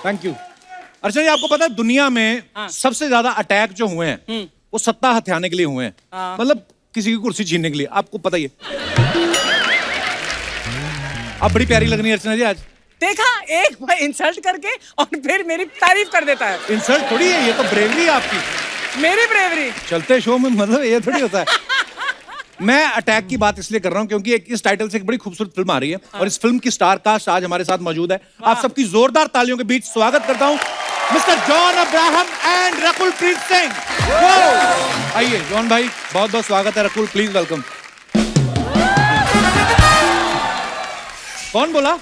Thank you. अर्चना जी, आपको पता है दुनिया में सबसे ज्यादा अटैक जो हुए हैं वो सत्ता हथियाने के लिए हुए हैं, मतलब किसी की कुर्सी छीनने के लिए। आपको पता ही है। आप बड़ी प्यारी लग रही है अर्चना जी आज। देखा, एक बार इंसल्ट करके और फिर मेरी तारीफ कर देता है। इंसल्ट थोड़ी है, ये तो ब्रेवरी है आपकी। मेरी ब्रेवरी चलते शो में मतलब ये थोड़ी होता है। मैं अटैक की बात इसलिए कर रहा हूं क्योंकि इस टाइटल से एक बड़ी खूबसूरत फिल्म आ रही है और इस फिल्म की स्टार कास्ट आज हमारे साथ मौजूद है। आप सबकी जोरदार तालियों के बीच स्वागत करता हूं मिस्टर जॉन अब्राहम एंड रकुल प्रीत सिंह। आइए जॉन भाई, बहुत बहुत स्वागत है। Rakul please welcome. कौन बोला?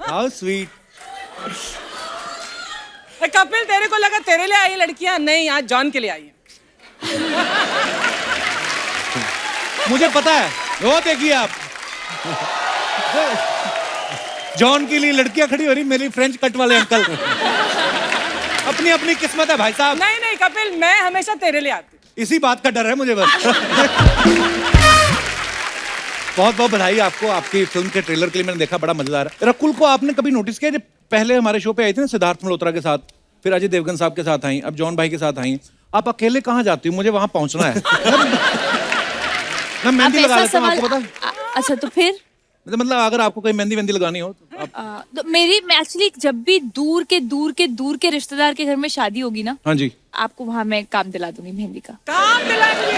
How sweet. कपिल, तेरे को लगा तेरे लिए आई लड़कियां? नहीं, आज जॉन के लिए आई है। मुझे पता है, वो देखिए आप, जॉन के लिए लड़कियां खड़ी हो रही, मेरी फ्रेंच कट वाले अंकल। अपनी अपनी किस्मत है भाई साहब। नहीं नहीं कपिल, मैं हमेशा तेरे लिए आती। इसी बात का डर है मुझे बस। बहुत बहुत बधाई आपको, आपकी फिल्म के ट्रेलर के लिए मैंने देखा, बड़ा मजेदार है। रकुल को आपने कभी नोटिस किया, जब पहले हमारे शो पे आई थी ना सिद्धार्थ मल्होत्रा के साथ, फिर अजय देवगन साहब के साथ आई, अब जॉन भाई के साथ आई, आप अकेले कहाँ जाती हो? मुझे वहां पहुंचना है। मैं मेहंदी लगा लेता हूँ, आपको पता है? अच्छा, तो फिर मतलब अगर आपको कोई मेहंदी वेंदी लगानी हो तो आप... तो मेरी एक्चुअली जब भी दूर के रिश्तेदार के घर में शादी होगी ना, हाँ जी, आपको वहां मैं काम दिला दूंगी मेहंदी का। काम दिलाएंगी?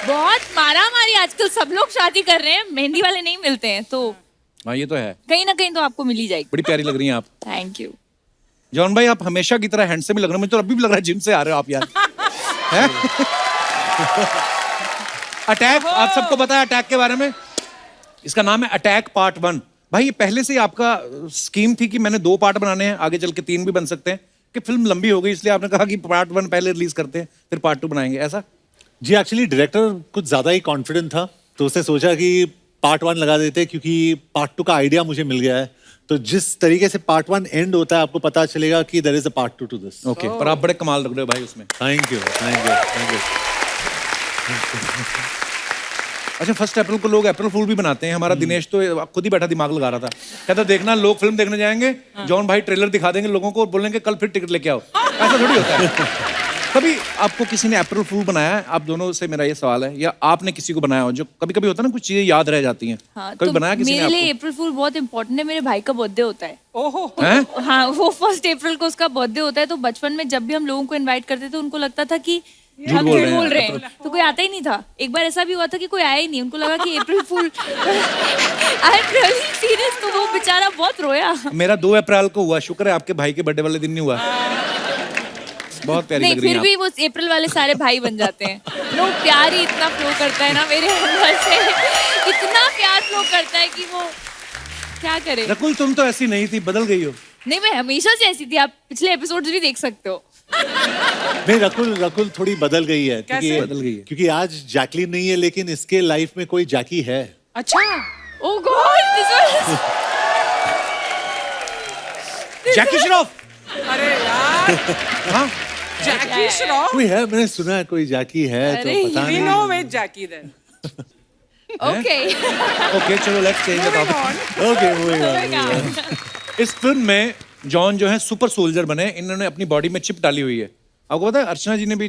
बहुत मारा मारी आजकल सब लोग शादी कर रहे हैं, मेहंदी वाले नहीं मिलते हैं, तो हाँ ये तो है, कहीं ना कहीं तो आपको मिल ही जाएगी। बड़ी प्यारी लग रही हैं आप। थैंक यू जॉन भाई, आप हमेशा की तरह हैंडसम ही लग रहे हैं, मुझे तो अभी भी लग रहा है जिम से आ रहे हो आप यार। अटैक, आप सबको पता है अटैक के बारे में? इसका नाम है अटैक पार्ट 1। भाई ये पहले से ही आपका स्कीम थी कि मैंने 2 पार्ट बनाने हैं, आगे चल के 3 भी बन सकते हैं, कि फिल्म लंबी हो गई इसलिए आपने कहा कि पार्ट 1 पहले रिलीज करते हैं फिर पार्ट 2 बनाएंगे, ऐसा? जी, एक्चुअली डायरेक्टर कुछ ज्यादा ही कॉन्फिडेंट था, तो उसने सोचा कि पार्ट 1 लगा देते, क्योंकि पार्ट 2 का आइडिया मुझे मिल गया है। तो जिस तरीके से पार्ट 1 एंड होता है, आपको पता चलेगा कि there is a part 2 to this. Okay, पर आप बड़े कमाल लग रहे हो भाई उसमें। Thank you, thank you, thank you. अच्छा, 1 अप्रैल को लोग अप्रैल फूल भी बनाते हैं। हमारा दिनेश तो खुद ही बैठा दिमाग लगा रहा था, कहता देखना लोग फिल्म देखने जाएंगे, जॉन भाई ट्रेलर दिखा देंगे लोगों को और बोलेंगे कल फिर टिकट लेके आओ। ऐसा थोड़ी होता है। कभी आपको किसी ने अप्रैल फूल बनाया है? आप दोनों से मेरा ये सवाल है, या आपने किसी को बनाया हो? जो कभी कभी होता है ना, कुछ चीजें याद रह जाती हैं। हाँ, कभी तो बनाया किसी ने मेरे लिए आपको? अप्रैल फूल बहुत इंपॉर्टेंट है। मेरे भाई का बर्थडे होता है। ओहो। हैं? हाँ, वो 1 अप्रैल को उसका बर्थडे होता है, तो बचपन में जब भी हम लोगों को इनवाइट करते थे, उनको लगता था कि हम बोल झूठ रहे बोल हैं। रहे हैं, तो कोई आता ही नहीं था। एक बार ऐसा भी हुआ था कि कोई आया ही नहीं, उनको लगा कि April fool. I am really serious. तो वो बेचारा बहुत रोया। मेरा 2 अप्रैल को हुआ, शुक्र है आपके भाई के बर्थडे वाले दिन नहीं हुआ। बहुत प्यारी नहीं, लग रही फिर हैं भी वो अप्रैल वाले सारे भाई बन जाते हैं। नो, प्यार ही इतना फ्लो करता है ना मेरे अंदर से, इतना प्यार फ्लो करता है कि वो क्या करे। रकुल, तुम तो ऐसी नहीं थी, बदल गई हो। नहीं, मैं हमेशा से ऐसी थी, आप पिछले एपिसोड्स भी देख सकते हो। नहीं, रकुल थोड़ी बदल गई है। कैसे बदल गई है? क्योंकि आज जैकलीन नहीं है, लेकिन इसके लाइफ में कोई जैकी है। अच्छा, ओह गॉड, दिस वाज जैकी श्रॉफ। अरे यार, हाँ, जैकी श्रॉफ। कोई है, मैंने सुना है कोई जैकी है, तो अरे, पता We नहीं। know with Jackie then. Okay. Okay चलो let's change the Moving topic. on. Okay, moving on. इस फिल्म में जॉन जो है सुपर सोल्जर बने, इन्होंने अपनी बॉडी में चिप डाली हुई है। आपको पता है अर्चना जी ने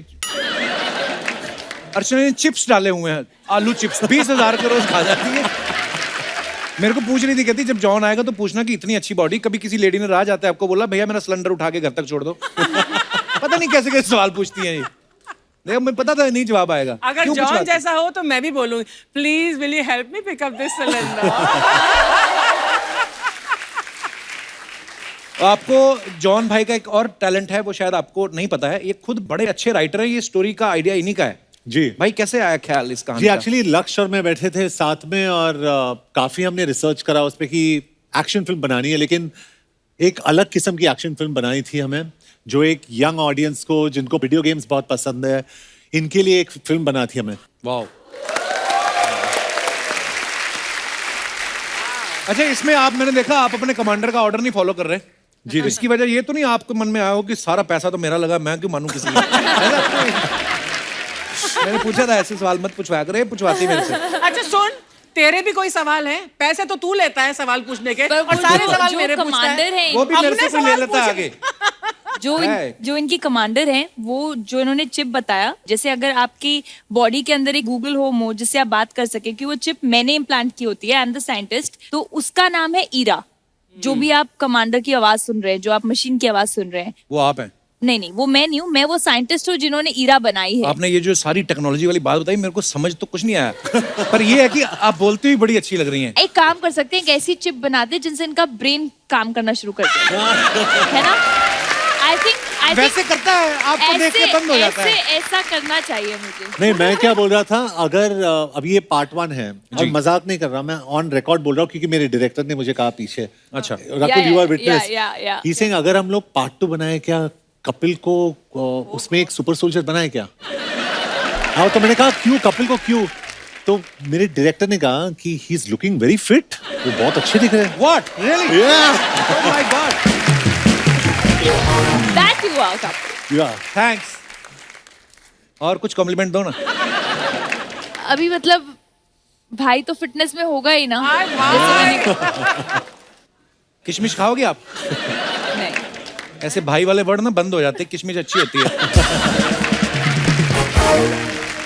चिप्स डाले हुए हैं, आलू चिप्स, 20,000 के रोज खा जाती है। मेरे को पूछ रही थी, कहती जब जॉन आएगा तो पूछना कि इतनी अच्छी बॉडी, कभी किसी लेडी ने राह जाते आपको बोला भैया मेरा सिलेंडर उठा के घर तक छोड़ दो। पता नहीं कैसे कैसे सवाल पूछती हैं ये। देखो, मैं पता था नहीं जवाब आएगा। अगर क्यों जॉन पूछवाती? जैसा हो तो मैं भी बोलूंगी, please will you help me pick up this cylinder. आपको जॉन भाई का एक और टैलेंट है, वो शायद आपको नहीं पता है। ये खुद बड़े अच्छे राइटर हैं, ये स्टोरी का आइडिया इन्हीं का है। जी भाई कैसे आया ख्याल इस कहानी जी, का? एक्चुअली लक्ष्य और मैं बैठे थे साथ में, और काफी हमने रिसर्च करा उस पे कि एक्शन फिल्म बनानी है, लेकिन एक अलग किस्म की एक्शन फिल्म बनानी थी हमें, जो एक यंग ऑडियंस को, जिनको वीडियो गेम्स बहुत पसंद है, इनके लिए एक फिल्म बना थी हमें। वाओ। अच्छा, इसमें आप, मैंने देखा आप अपने कमांडर का ऑर्डर नहीं फॉलो कर रहे जी। इसकी वजह ये तो नहीं आपके मन में आया हो कि सारा पैसा तो मेरा लगा, मैं क्यों मानूं किसी का? मैंने पूछा था, ऐसे सवाल मत पूछवाया करे, पूछवाती मेरे से। अच्छा सुन, तेरे भी कोई सवाल है? पैसे तो तू लेता है सवाल पूछने के, पर और वो सारे जो- सवाल जो मेरे पूछता कमांडर है। है वो भी मेरे अपने से कोई ले सवाल लेता है पूछे। आगे। है। जो इनकी कमांडर हैं वो जो इन्होंने चिप बताया, जैसे अगर आपकी बॉडी के अंदर एक गूगल होम हो जिससे आप बात कर सके, कि वो चिप मैंने इम्प्लांट की होती है, आई एम द साइंटिस्ट, तो उसका नाम है ईरा। जो भी आप कमांडर की आवाज सुन रहे हैं, जो आप मशीन की आवाज सुन रहे हैं, वो आप हैं। नहीं नहीं, वो मैं नहीं हूँ, मैं वो साइंटिस्ट हूँ जिन्होंने ईरा बनाई है। आपने ये जो सारी टेक्नोलॉजी वाली बात बताई, मेरे को समझ तो कुछ नहीं आया पर ये है कि आप बोलते हुए बड़ी अच्छी लग रही हैं। एक काम कर सकते हैं, एक ऐसी चिप बना दे जिनसे इनका ब्रेन काम करना शुरू कर दे, है ना? आई थिंक वैसे करता है, आपको देख के बंद हो जाता है। ऐसा करना चाहिए मुझे। नहीं, मैं क्या बोल रहा था, अगर अब ये पार्ट 1 है और मजाक नहीं कर रहा, मैं ऑन रिकॉर्ड बोल रहा हूँ क्योंकि मेरे डायरेक्टर ने मुझे कहा पीछे, अच्छा रकुल यू आर विटनेस, या ही सेइंग अगर हम लोग पार्ट 2 बनाए, क्या कपिल को उसमें एक सुपर सोल्जर बनाए क्या? हाँ, तो मैंने कहा क्यों, कपिल को क्यों? तो मेरे डायरेक्टर ने कहा कि he is looking very fit, वो बहुत अच्छे दिख रहे हैं। What really? Oh my God, that you are Kapil. Yeah thanks. और कुछ कॉम्प्लीमेंट दो ना। अभी मतलब भाई तो फिटनेस में होगा ही ना। हाय जैसे भाई। किशमिश खाओगे आप? मैंने- नहीं, ऐसे भाई वाले वर्ड ना बंद हो जाते हैं, किशमिश अच्छी होती है।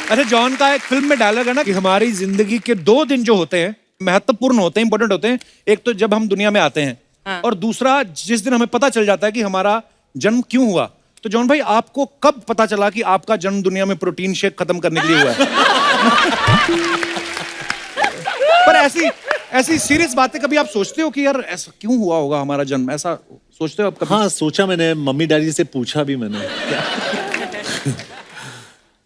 अच्छा, जॉन का एक फिल्म में डायलॉग है ना कि हमारी जिंदगी के 2 दिन जो होते हैं महत्वपूर्ण होते हैं, इंपॉर्टेंट होते हैं। एक तो जब हम दुनिया में आते हैं, हाँ। और दूसरा जिस दिन हमें पता चल जाता है कि हमारा जन्म क्यों हुआ। तो जॉन भाई, आपको कब पता चला कि आपका जन्म दुनिया में प्रोटीन शेक खत्म करने के लिए हुआ है? पर ऐसी सीरियस बातें कभी आप सोचते हो कि यार ऐसा क्यों हुआ होगा हमारा जन्म? ऐसा सोचते हो आप कभी? हाँ, सोचा मैंने, मम्मी डैडी से पूछा भी मैंने।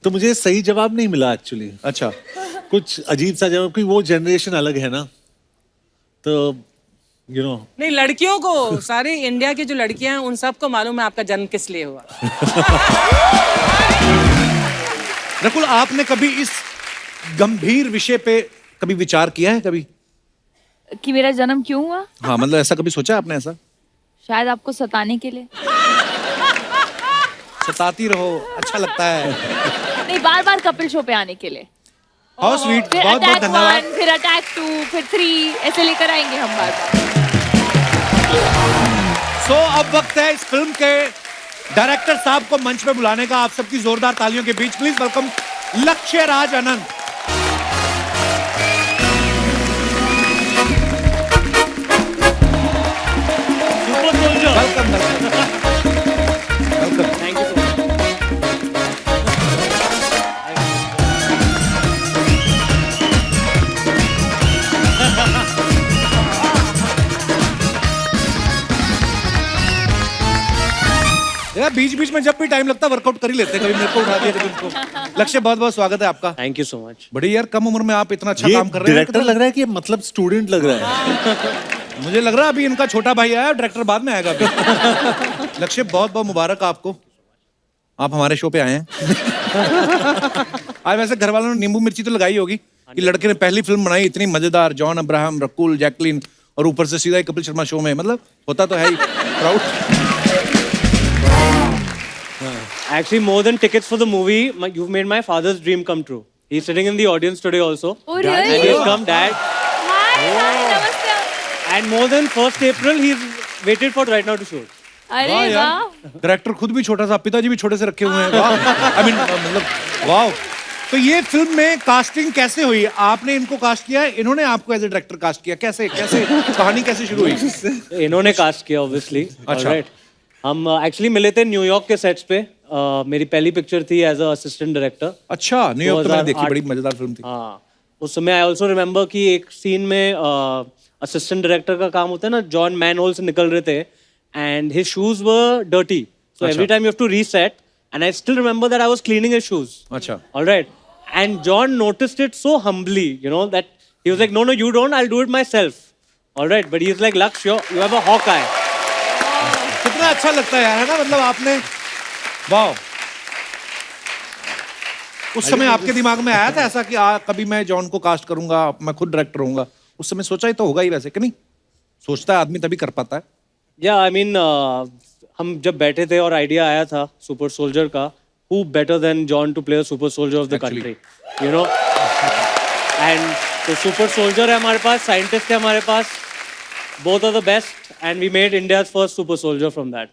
तो मुझे सही जवाब नहीं मिला एक्चुअली। अच्छा, कुछ अजीब सा जवाब, क्योंकि वो जनरेशन अलग है ना, तो यू नो। नहीं, लड़कियों को, सारी इंडिया की जो लड़कियां हैं उन सबको मालूम है आपका जन्म किस लिए हुआ। रकुल, आपने कभी इस गंभीर विषय पे कभी विचार किया है कभी? कि मेरा जन्म क्यों हुआ? हाँ, मतलब ऐसा कभी सोचा है आपने? ऐसा शायद आपको सताने के लिए। सताती रहो, अच्छा लगता है। नहीं, बार बार कपिल शो पे आने के लिए। हाउ स्वीट, फिर बहुत बहुत अटैक धन्यवाद। 1, फिर अटैक 2, फिर 3, ऐसे लेकर आएंगे हम बार बार। सो अब वक्त है इस फिल्म के डायरेक्टर साहब को मंच पे बुलाने का। आप सबकी जोरदार तालियों के बीच please welcome Lakshya Raj Anand. Welcome welcome. Thank you so much. यार बीच बीच में जब भी टाइम लगता है वर्कआउट कर ही लेते हैं। कभी मेरे को उठा दिया, कभी उनको। लक्ष्य, बहुत बहुत स्वागत है आपका। Thank you so much. बड़ी यार कम उम्र में आप इतना अच्छा ये काम कर रहे हैं। डायरेक्टर लग रहा है कि मतलब स्टूडेंट लग रहा है। मुझे लग रहा है अभी इनका छोटा भाई आया, डायरेक्टर बाद में आएगा अभी। लक्ष्य, बहुत बहुत मुबारक आपको, आप हमारे शो पे आए हैं। आज वैसे घर वालों ने नींबू मिर्ची तो लगाई होगी कि लड़के ने पहली फिल्म बनाई इतनी मजेदार, जॉन अब्राहम, रकुल, जैकलिन, और ऊपर से सीधा ही कपिल शर्मा शो में। मतलब होता तो है ही proud. Actually, more than tickets for the movie, you've made my father's dream come true. He's sitting in the audience today also. Oh, And really? he's come, Dad. Hi, नमस्ते। And more than 1st April, he's waited for right now to shoot. अरे वाह वाह। यार, director खुद भी छोटा सा, पिताजी भी छोटे से रखे हुए हैं। वाह, आई मीन मतलब वाह। तो ये फिल्म में कास्टिंग कैसे हुई? आपने इनको कास्ट किया है, इन्होंने आपको एज ए डायरेक्टर कास्ट किया? कैसे कैसे कहानी कैसे शुरू हुई? इन्होंने कास्ट किया obviously. अच्छा। Alright. हम एक्चुअली मिले थे न्यूयॉर्क के सेट्स पे। मेरी पहली पिक्चर थी एज अ असिस्टेंट डायरेक्टर। अच्छा, न्यूयॉर्क तो मैंने देखी, 2008 बड़ी मजेदार फिल्म थी। हाँ, उस समय आई ऑल्सो रिमेम्बर कि एक सीन में असिस्टेंट डायरेक्टर का काम होता है ना, जॉन मैनहोल से निकल रहे थे and his shoes were dirty, so every time you have to reset, and I still remember that I was cleaning his shoes. अच्छा, alright, and John noticed it so humbly, you know, that he was like, no no you don't, I will do it myself. Alright, but he is like, Lakshya you have a hawk eye. कितना अच्छा लगता है यार, है ना? मतलब आपने, वाह, उस समय आपके दिमाग में आया था ऐसा कि कभी मैं जॉन को कास्ट करूंगा, मैं खुद डायरेक्टर होऊंगा? उस समय सोचा ही तो होगा ही वैसे, कि नहीं? सोचता है आदमी तभी कर पाता है। या आई मीन, हम जब बैठे थे और आइडिया आया था सुपर सोल्जर का, who better than John to play a super soldier of the Actually. Country, you know, and तो सुपर सोल्जर है हमारे पास, साइंटिस्ट है हमारे पास, both are the best and we made India's first super soldier from that.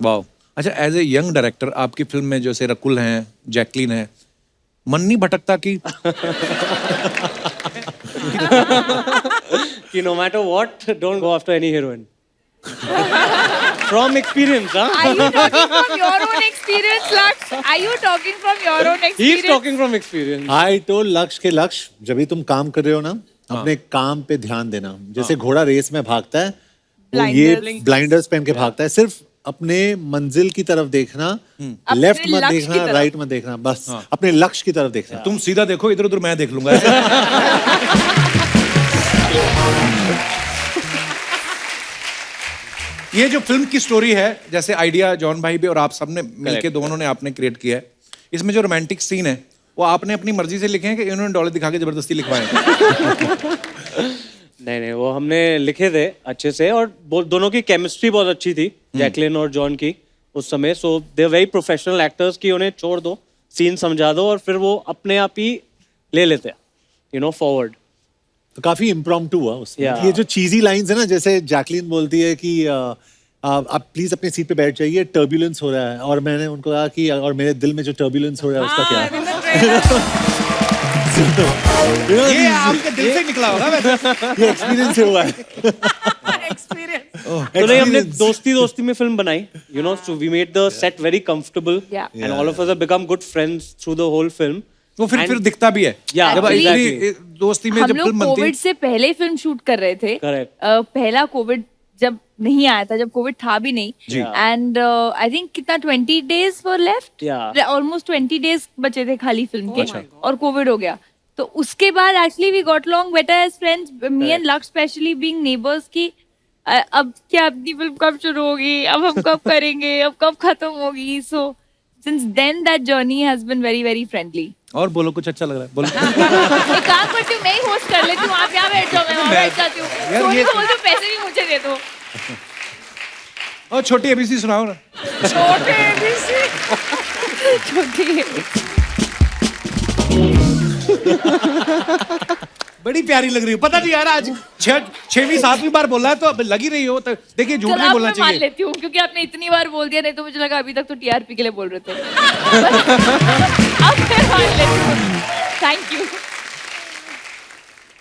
Wow. अच्छा, as a young director आपकी film में जैसे रकुल हैं, जैकलीन है, मन नहीं भटकता कि कि no matter what, don't go after any heroine. From experience, huh? Are you talking from your own experience, Laksh? Are you talking from your own experience? He's talking from experience. I told लक्ष्य के लक्ष्य, जब भी तुम काम कर रहे हो ना, अपने काम पे ध्यान देना। जैसे घोड़ा रेस में भागता है, वो ये ब्लाइंडर्स पहन के भागता है, सिर्फ अपने मंजिल की तरफ देखना, लेफ्ट मत लक्ष्य की देखना, तरफ। राइट मत देखना, बस अपने लक्ष्य की तरफ देखना। तुम सीधा देखो, इधर उधर मैं देख लूंगा। ये जो फिल्म की स्टोरी है, जैसे आइडिया जॉन भाई भी और आप सबने मिलके दोनों ने आपने क्रिएट किया है, इसमें जो रोमांटिक सीन है वो आपने अपनी मर्जी से लिखे हैं कि इन्होंने डॉलर दिखा के जबरदस्ती लिखवाए हैं? नहीं, वो हमने लिखे थे अच्छे से, और दोनों की केमिस्ट्री बहुत अच्छी थी, जैकलिन और जॉन की उस समय। सो दे वेरी प्रोफेशनल एक्टर्स कि उन्हें छोड़ दो, सीन समझा दो और फिर वो अपने आप ही ले लेते हैं, यू नो, फॉरवर्ड। तो काफी इम्प्रॉम्प्टू हुआ उसमें। Yeah. ये जो चीजी लाइंस है ना, जैसे जैकलीन बोलती है कि आप प्लीज अपनी सीट पे बैठ जाइए, टर्बुलेंस हो रहा है, और मैंने उनको कहा कि और मेरे दिल में जो टर्बुलेंस हो रहा है उसका क्या है? ये आपके दिल से निकला होगा वैसे। ये एक्सपीरियंस से हुआ है। तो नहीं, हमने दोस्ती में फिल्म बनाई, you know, so we made the set very comfortable and all of us have become good friends through the whole film. वो फिर दिखता भी है। Yeah, जब exactly. इतनी दोस्ती में हम जब लोग फिल्म बनती है, कोविड से पहले फिल्म शूट कर रहे थे। Correct. पहला कोविड जब नहीं आया था, जब कोविड था भी नहीं, एंड आई थिंक कितना 20 days वर लेफ्ट, Yeah. ऑलमोस्ट 20 days बचे थे खाली फिल्म के, और कोविड हो गया। तो उसके बाद actually we got long better as friends, me and Lakshya specially being neighbours, की अब क्या अपनी फिल्म कब शुरू होगी, अब हम कब करेंगे, अब कब खत्म होगी। So since then that journey has been very very friendly. और बोलो, कुछ अच्छा लग रहा है, बोलो। एक काम करती हूँ, मैं ही होस्ट कर लेती हूँ, आप यहाँ बैठ जाओ, मैं वहाँ बैठ जाती हूँ। यार, सोनी ये- को बोल दो पैसे भी मुझे दे दो। और छोटी एबीसी सुनाओ ना। छोटी बड़ी प्यारी लग रही हो, पता नहीं यार, आज 6वीं 7वीं बार बोला है तो अब लग ही रही हो। तो देखिए, झूठ चल नहीं अब बोलना मैं मान चाहिए। लेती हूँ, क्योंकि आपने इतनी बार बोल दिया, नहीं तो मुझे लगा अभी तक तो टीआरपी के लिए बोल रहे थे। अब मैं मान लेती हूँ। Thank you.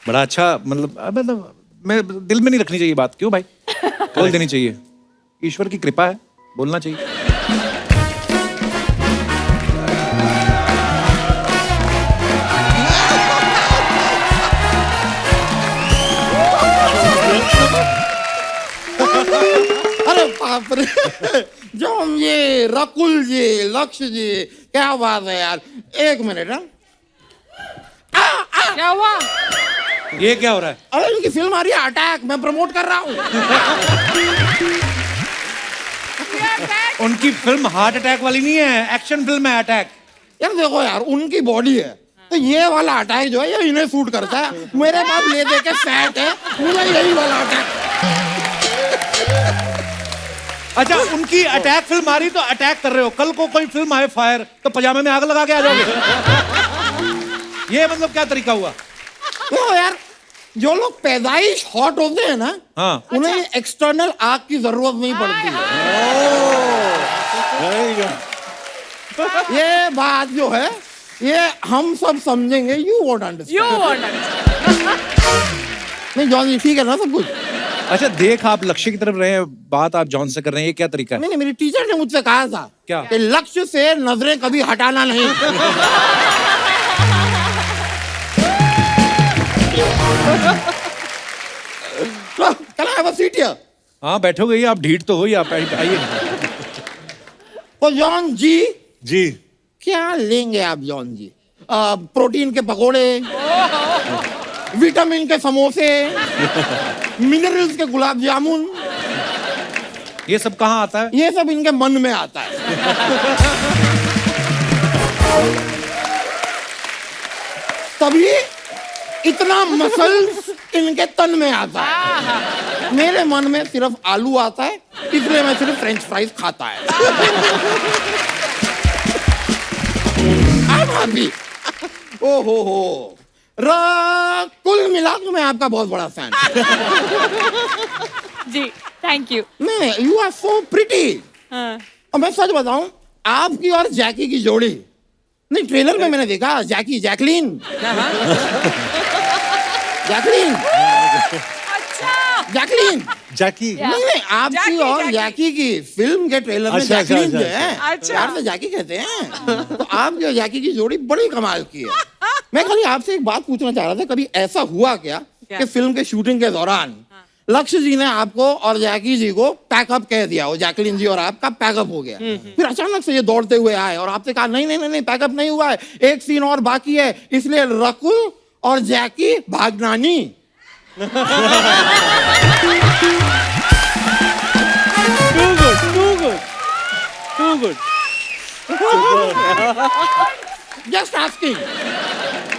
बड़ा अच्छा, मतलब मैं दिल में नहीं रखनी चाहिए बात, क्यों भाई? बोल देनी चाहिए, ईश्वर की कृपा है, बोलना चाहिए। अरे बाप रे, जॉन जी, रकुल जी, लक्ष्य जी, क्या बात है यार। एक मिनट, क्या हुआ? ये क्या हो रहा है? अरे इनकी फिल्म आ रही है अटैक, मैं प्रमोट कर रहा हूँ। उनकी फिल्म हार्ट अटैक वाली नहीं है, एक्शन फिल्म है अटैक। यार देखो यार, उनकी बॉडी है तो ये वाला अटैक जो है ये इन्हें सूट करता है। मेरे पास ले दे के फैट है, मुझे यही वाला अटैक। अच्छा, उनकी अटैक फिल्म आ रही तो अटैक कर रहे हो, कल को कोई फिल्म आए फायर तो पजामे में आग लगा के आ जाओगे? ये मतलब क्या तरीका हुआ? देखो यार, जो लोग पैदाइश हॉट होते हैं ना, हाँ, उन्हें एक्सटर्नल आग की जरूरत नहीं पड़ती है। ये बात जो है ये हम सब समझेंगे, यू वोंट अंडरस्टैंड। नहीं जॉन जी, ठीक है ना सब कुछ? अच्छा, देख आप लक्ष्य की तरफ रहे हैं, बात आप जॉन से कर रहे हैं, ये क्या तरीका है? नहीं, मेरी टीचर ने मुझसे कहा था क्या? कि लक्ष्य से नजरें कभी हटाना नहीं। Can I have a seat here? हाँ, बैठोगे, आप ढीठ तो हो ही, आप आइए। तो जॉन जी, जी, क्या लेंगे आप जॉन जी? प्रोटीन के पकोड़े, विटामिन के समोसे, मिनरल्स के गुलाब जामुन, ये सब कहाँ आता है? ये सब इनके मन में आता है। तभी इतना मसल्स इनके तन में आता है। मेरे मन में सिर्फ आलू आता है, इसलिए मैं सिर्फ फ्रेंच फ्राइज खाता है। I'm happy. ओ हो, रकुल कुल मिला के मैं आपका बहुत बड़ा फैन। जी थैंक यू। नहीं, यू आर सो प्रिटी। और मैं सच बताऊं, आपकी और जैकी की जोड़ी, नहीं ट्रेलर में मैंने देखा, जैकलीन जैकलीन जैकी नहीं, आपकी और जैकी की फिल्म के ट्रेलर में अच्छा, जैकलीन जो अच्छा, है, अच्छा। प्यार से जैकी कहते हैं। तो आपकी और जैकी की जोड़ी बड़ी कमाल की है। मैं खाली आपसे एक बात पूछना चाह रहा था, कभी ऐसा हुआ क्या कि फिल्म के शूटिंग के दौरान लक्ष्य जी ने आपको और जैकी जी को पैकअप कह दिया हो, जैकलीन जी और आपका पैकअप हो गया, फिर अचानक से ये दौड़ते हुए आए और आपसे कहा नहीं नहीं नहीं नहीं पैकअप नहीं हुआ है, एक सीन और बाकी है, इसलिए रकुल और जैकी Bhagnani. Too good. Just asking.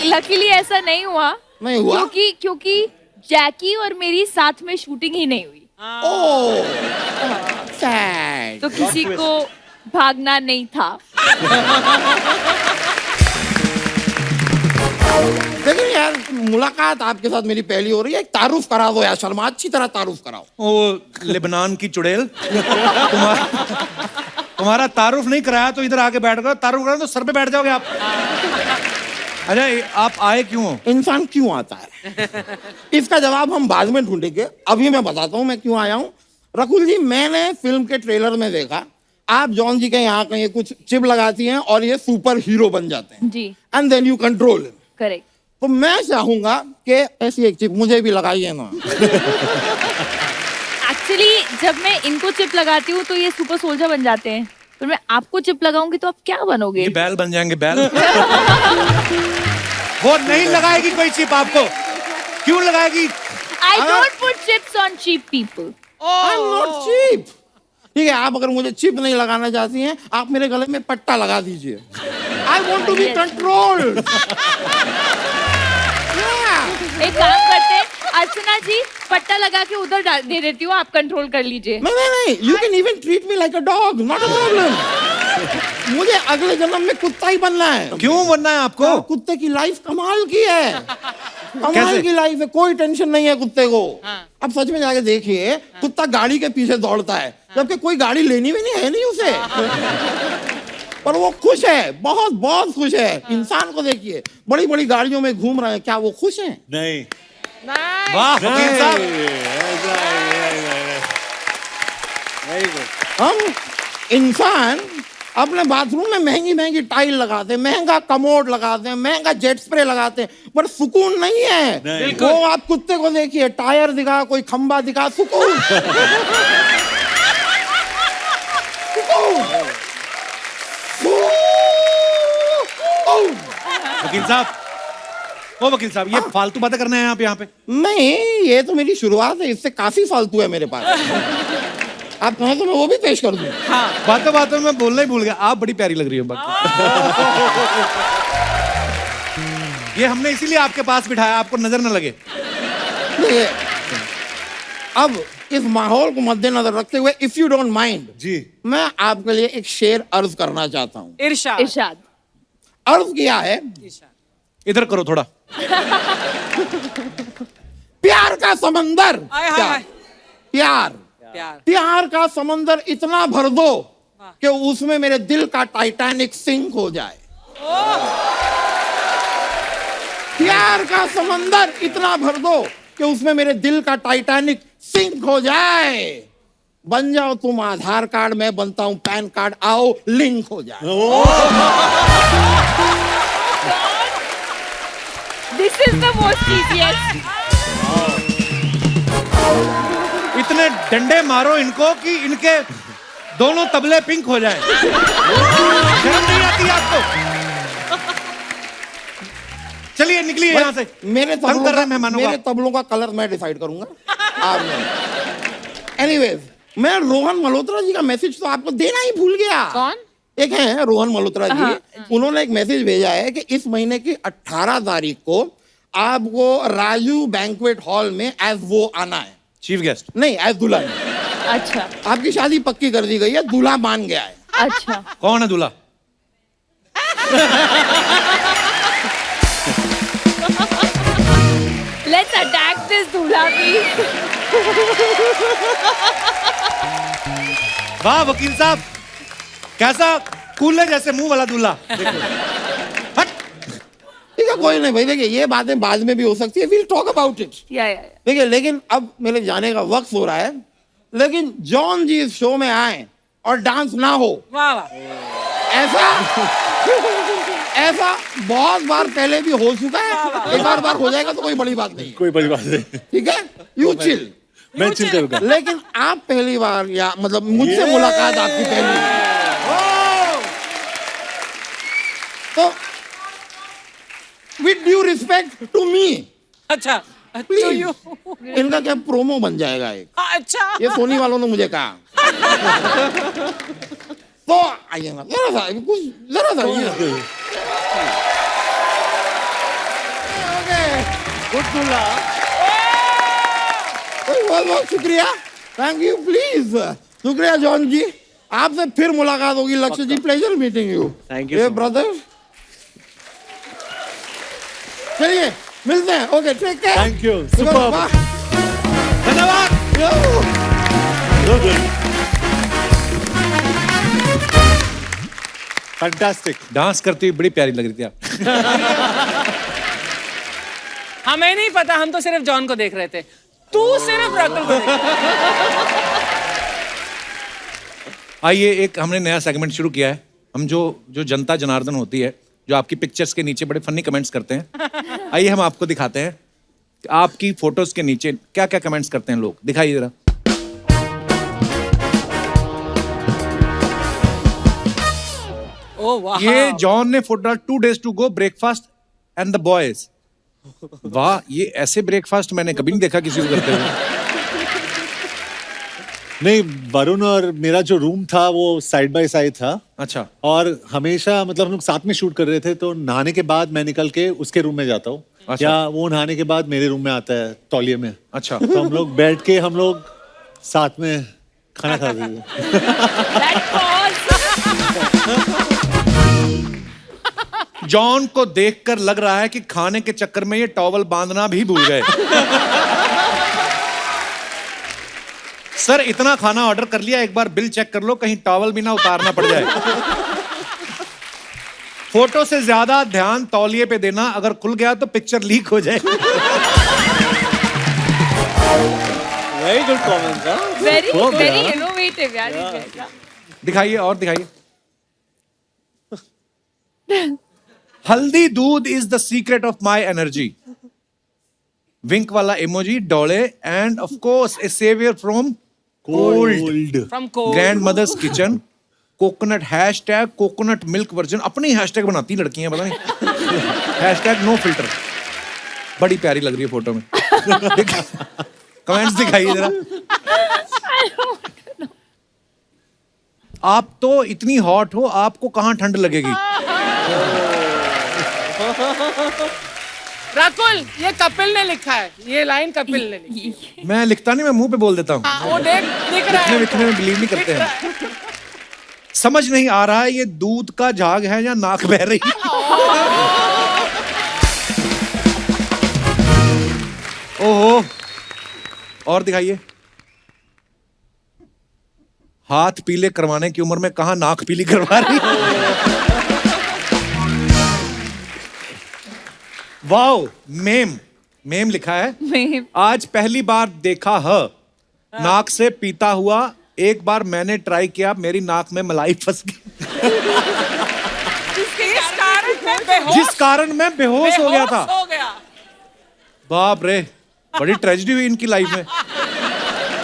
Luckily ऐसा नहीं हुआ, नहीं हुआ? क्योंकि जैकी और मेरी साथ में शूटिंग ही नहीं हुई, ओह सैड। तो किसी को भागना नहीं था। लेकिन यार मुलाकात आपके साथ मेरी पहली हो रही है, एक तारुफ करा दो यार शर्मा, अच्छी तरह तारुफ कराओ। ओ लेबनान की चुड़ैल, तुम्हारा तारुफ नहीं कराया तो इधर आके बैठ गए, तारुफ कराया तो सर पे बैठ जाओगे आप। अच्छा आप आए क्यों हो? इंसान क्यों आता है इसका जवाब हम बाद में ढूंढेंगे, अभी मैं बताता हूँ मैं क्यों आया हूँ। रकुल जी, मैंने फिल्म के ट्रेलर में देखा आप जॉन जी के यहाँ कहीं कुछ चिप लगाती हैं और ये सुपर हीरो बन जाते हैं, जी and then you control. Correct. तो मैं चाहूंगा कि ऐसी एक चिप मुझे भी लगाइए ना। एक्चुअली जब मैं इनको चिप लगाती हूँ तो ये सुपर सोल्जर बन जाते हैं, पर मैं आपको चिप लगाऊंगी तो आप क्या बनोगे? ये बैल बन जाएंगे, बैल। वो नहीं लगाएगी कोई चिप आपको, क्यों लगाएगी? I don't put chips on cheap people. I am not chip. ठीक है, आप अगर मुझे चिप नहीं लगाना चाहती हैं, आप मेरे गले में पट्टा लगा दीजिए। I want to be controlled. एक काम करते हैं, अर्चना जी पट्टा लगा के उधर दे देती हूँ, आप कंट्रोल कर लीजिए। नहीं, you can even treat me like a dog, not a problem. मुझे अगले जन्म में कुत्ता ही बनना है। क्यों बनना है आपको? कुत्ते की लाइफ कमाल की है, कमाल कैसे? की लाइफ है, कोई टेंशन नहीं है कुत्ते को। अब सच में जाके देखिए, कुत्ता गाड़ी के पीछे दौड़ता है, जबकि कोई गाड़ी लेनी भी नहीं है नहीं उसे, पर वो खुश है, बहुत बहुत खुश है। इंसान को देखिए, बड़ी बड़ी गाड़ियों में घूम रहे हैं, क्या वो खुश हैं? नहीं वाह वकील साहब, हम इंसान अपने बाथरूम में महंगी महंगी टाइल लगाते हैं, महंगा कमोड लगाते हैं, महंगा जेट स्प्रे लगाते हैं, पर सुकून नहीं है। नहीं। वो आप कुत्ते को देखिए, टायर दिखा, कोई खंबा दिखा, सुकून। सुकून। वकील साहब, ओ वकील साहब, ये फालतू बातें करना है आप यहाँ पे? नहीं, ये तो मेरी शुरुआत है, इससे काफी फालतू है मेरे पास। आप कहें तो मैं वो भी पेश कर दूं। बातों बातों में बोलना ही भूल गया, आप बड़ी प्यारी लग रही हो बाकी। ये हमने इसीलिए आपके पास बिठाया, आपको नजर न लगे। देखिए, अब इस माहौल को मद्देनजर रखते हुए, इफ यू डोंट माइंड जी, मैं आपके लिए एक शेर अर्ज करना चाहता हूँ। इरशाद। इरशाद। अर्ज किया है, इधर करो थोड़ा। प्यार का समंदर, आय हाय क्या? हाय। प्यार प्यार। प्यार का समंदर इतना भर दो कि उसमें मेरे दिल का टाइटैनिक सिंक हो जाए। प्यार का समंदर इतना भर दो कि उसमें मेरे दिल का टाइटैनिक सिंक हो जाए। बन जाओ तुम आधार कार्ड, मैं बनता हूं पैन कार्ड, आओ लिंक हो जाए। This is the most easiest. इतने डंडे मारो इनको कि इनके दोनों तबले पिंक हो जाएं। शर्म नहीं आती आपको? चलिए निकलिए यहाँ से। मेरे तंग कर तबलों रहे का, हैं मेहमानों को मेरे आप। तबलों का कलर मैं डिसाइड करूंगा। आप एनीवेज, मैं रोहन मल्होत्रा जी का मैसेज तो आपको देना ही भूल गया। कौन? एक है रोहन मल्होत्रा जी, उन्होंने एक मैसेज भेजा है कि इस महीने की 18 तारीख को आपको राजू बैंक्वेट हॉल में एज वो आना है, चीफ गेस्ट। नहीं एज दुल्हन। अच्छा आपकी शादी पक्की कर दी गई है, दूल्हा मान गया है। अच्छा। कौन है दूल्हा? Let's attack this दूल्हा please. वाह वकील साहब, कैसा कूले जैसे मुंह वाला दूल्हा। हट। ठीक है, कोई नहीं भाई, देखिए ये बातें बाद में भी हो सकती है, we'll talk about it। Yeah. देखिए, लेकिन अब मेरे जाने का वक्त हो रहा है, लेकिन जॉन जी इस शो में आए और डांस ना हो, वाह वाह। ऐसा बहुत बार पहले भी हो चुका है। एक बार हो जाएगा तो कोई बड़ी बात नहीं है। कोई बड़ी बात नहीं, ठीक है, यू चिल। मैं चिल करूंगा। लेकिन आप पहली बार, या मतलब मुझसे मुलाकात आपकी पहली बार, तो with due respect to me, अच्छा तो प्लीज you- इनका क्या प्रोमो बन जाएगा एक, अच्छा ये सोनी वालों ने मुझे कहा। तो आइए ना, जरा सा ये। गुड दूल्हा। बहुत बहुत शुक्रिया, थैंक यू, प्लीज शुक्रिया जॉन जी। आपसे फिर मुलाकात होगी Lakshya ji, pleasure meeting you. Thank you so much. Brother, चलिए मिलते हैं। Okay, take care. Thank you, superb. धन्यवाद। फैंटास्टिक। डांस करती हुई बड़ी प्यारी लग रही थी आप। हमें नहीं पता, हम तो सिर्फ जॉन को देख रहे थे, तू सिर्फ राकुल को देख रहा था। आइए, एक हमने नया सेगमेंट शुरू किया है। हम जो जनता जनार्दन होती है, जो आपकी पिक्चर्स के नीचे बड़े फनी कमेंट्स करते हैं, आइए हम आपको दिखाते हैं कि आपकी फोटोज के नीचे क्या क्या कमेंट्स करते हैं लोग। दिखाइए जरा। ओ वाह, ये जॉन ने फोटो डाला, 2 days to go breakfast and the boys. वाह, ये ऐसे ब्रेकफास्ट मैंने कभी नहीं देखा किसी को करते हुए। नहीं, वरुण और मेरा जो रूम था वो साइड बाय साइड था, अच्छा, और हमेशा मतलब हम लोग साथ में शूट कर रहे थे, तो नहाने के बाद मैं निकल के उसके रूम में जाता हूँ, अच्छा। या वो नहाने के बाद मेरे रूम में आता है तौलिए में। अच्छा। तो हम लोग बैठ के हम लोग साथ में खाना खाते थे। That pause. जॉन को देखकर लग रहा है कि खाने के चक्कर में ये टॉवल बांधना भी भूल गए। सर, इतना खाना ऑर्डर कर लिया, एक बार बिल चेक कर लो, कहीं टॉवल भी ना उतारना पड़ जाए। फोटो से ज्यादा ध्यान तौलिए पे देना, अगर खुल गया तो पिक्चर लीक हो जाए। Very good comments, huh? Very innovative यार ये। दिखाइए और दिखाइए। Haldi doodh is the secret of my energy. Wink वाला इमोजी, डोले, and of course a saviour from cold. From cold. Grandmother's kitchen, coconut, hashtag coconut milk version. अपनी hashtag बनाती लड़कियां, पता नहीं। Hashtag no filter. बड़ी प्यारी लग रही है फोटो में। कमेंट्स दिखाइए जरा। आप तो इतनी हॉट हो, आपको कहां ठंड लगेगी? राकुल, ये कपिल ने लिखा है, ये लाइन कपिल ने लिखी। मैं लिखता नहीं, मैं मुंह पे बोल देता हूँ। वो देख, लिख रहा है। लिखने में बिलीव नहीं करते हैं। समझ नहीं आ रहा है ये दूध का झाग है या नाक बह रही है। ओहो, और दिखाइए। हाथ पीले करवाने की उम्र में कहां नाक पीली करवा रही। वाओ, मेम लिखा है। Meme. आज पहली बार देखा है नाक से पीता हुआ, एक बार मैंने ट्राई किया, मेरी नाक में मलाई फंस गई। जिस कारण मैं बेहोश हो गया था। हो गया। बाप रे, बड़ी ट्रेजेडी हुई इनकी लाइफ में।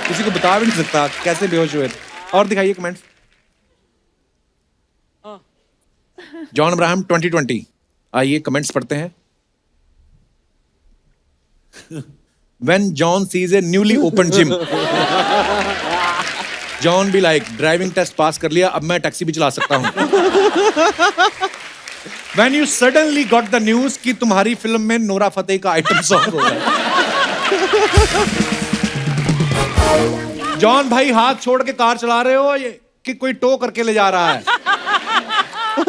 किसी को बता भी नहीं सकता कैसे बेहोश हुए थे। और दिखाइए कमेंट्स। John Abraham 2020। आइए कमेंट्स पढ़ते हैं। When John sees a newly opened gym, John be like, driving test pass कर लिया, अब मैं टैक्सी भी चला सकता हूं। When you suddenly got the news कि तुम्हारी फिल्म में नोरा फतेही का आइटम सॉन्ग होगा। जॉन भाई, हाथ छोड़ के कार चला रहे हो ये कि कोई टो करके ले जा रहा है?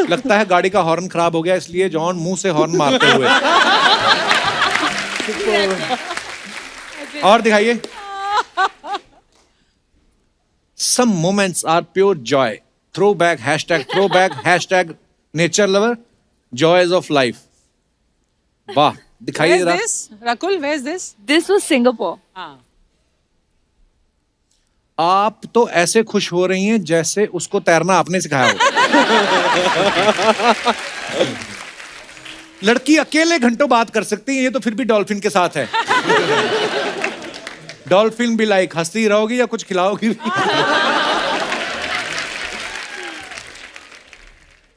लगता है गाड़ी का हॉर्न खराब हो गया, इसलिए जॉन मुंह से हॉर्न मारते हुए। और दिखाइए. Some moments are pure joy. Throwback, nature lover, joys of life. वाह, दिखाइए Where's जरा. this? Rakul, where's this? This was Singapore. हाँ. आप तो ऐसे खुश हो रही हैं जैसे उसको तैरना आपने सिखाया हो. लड़की अकेले घंटों बात कर सकती है, ये तो फिर भी डॉल्फिन के साथ है. डॉल्फिन भी लाइक हंसती रहोगी या कुछ खिलाओगी भी.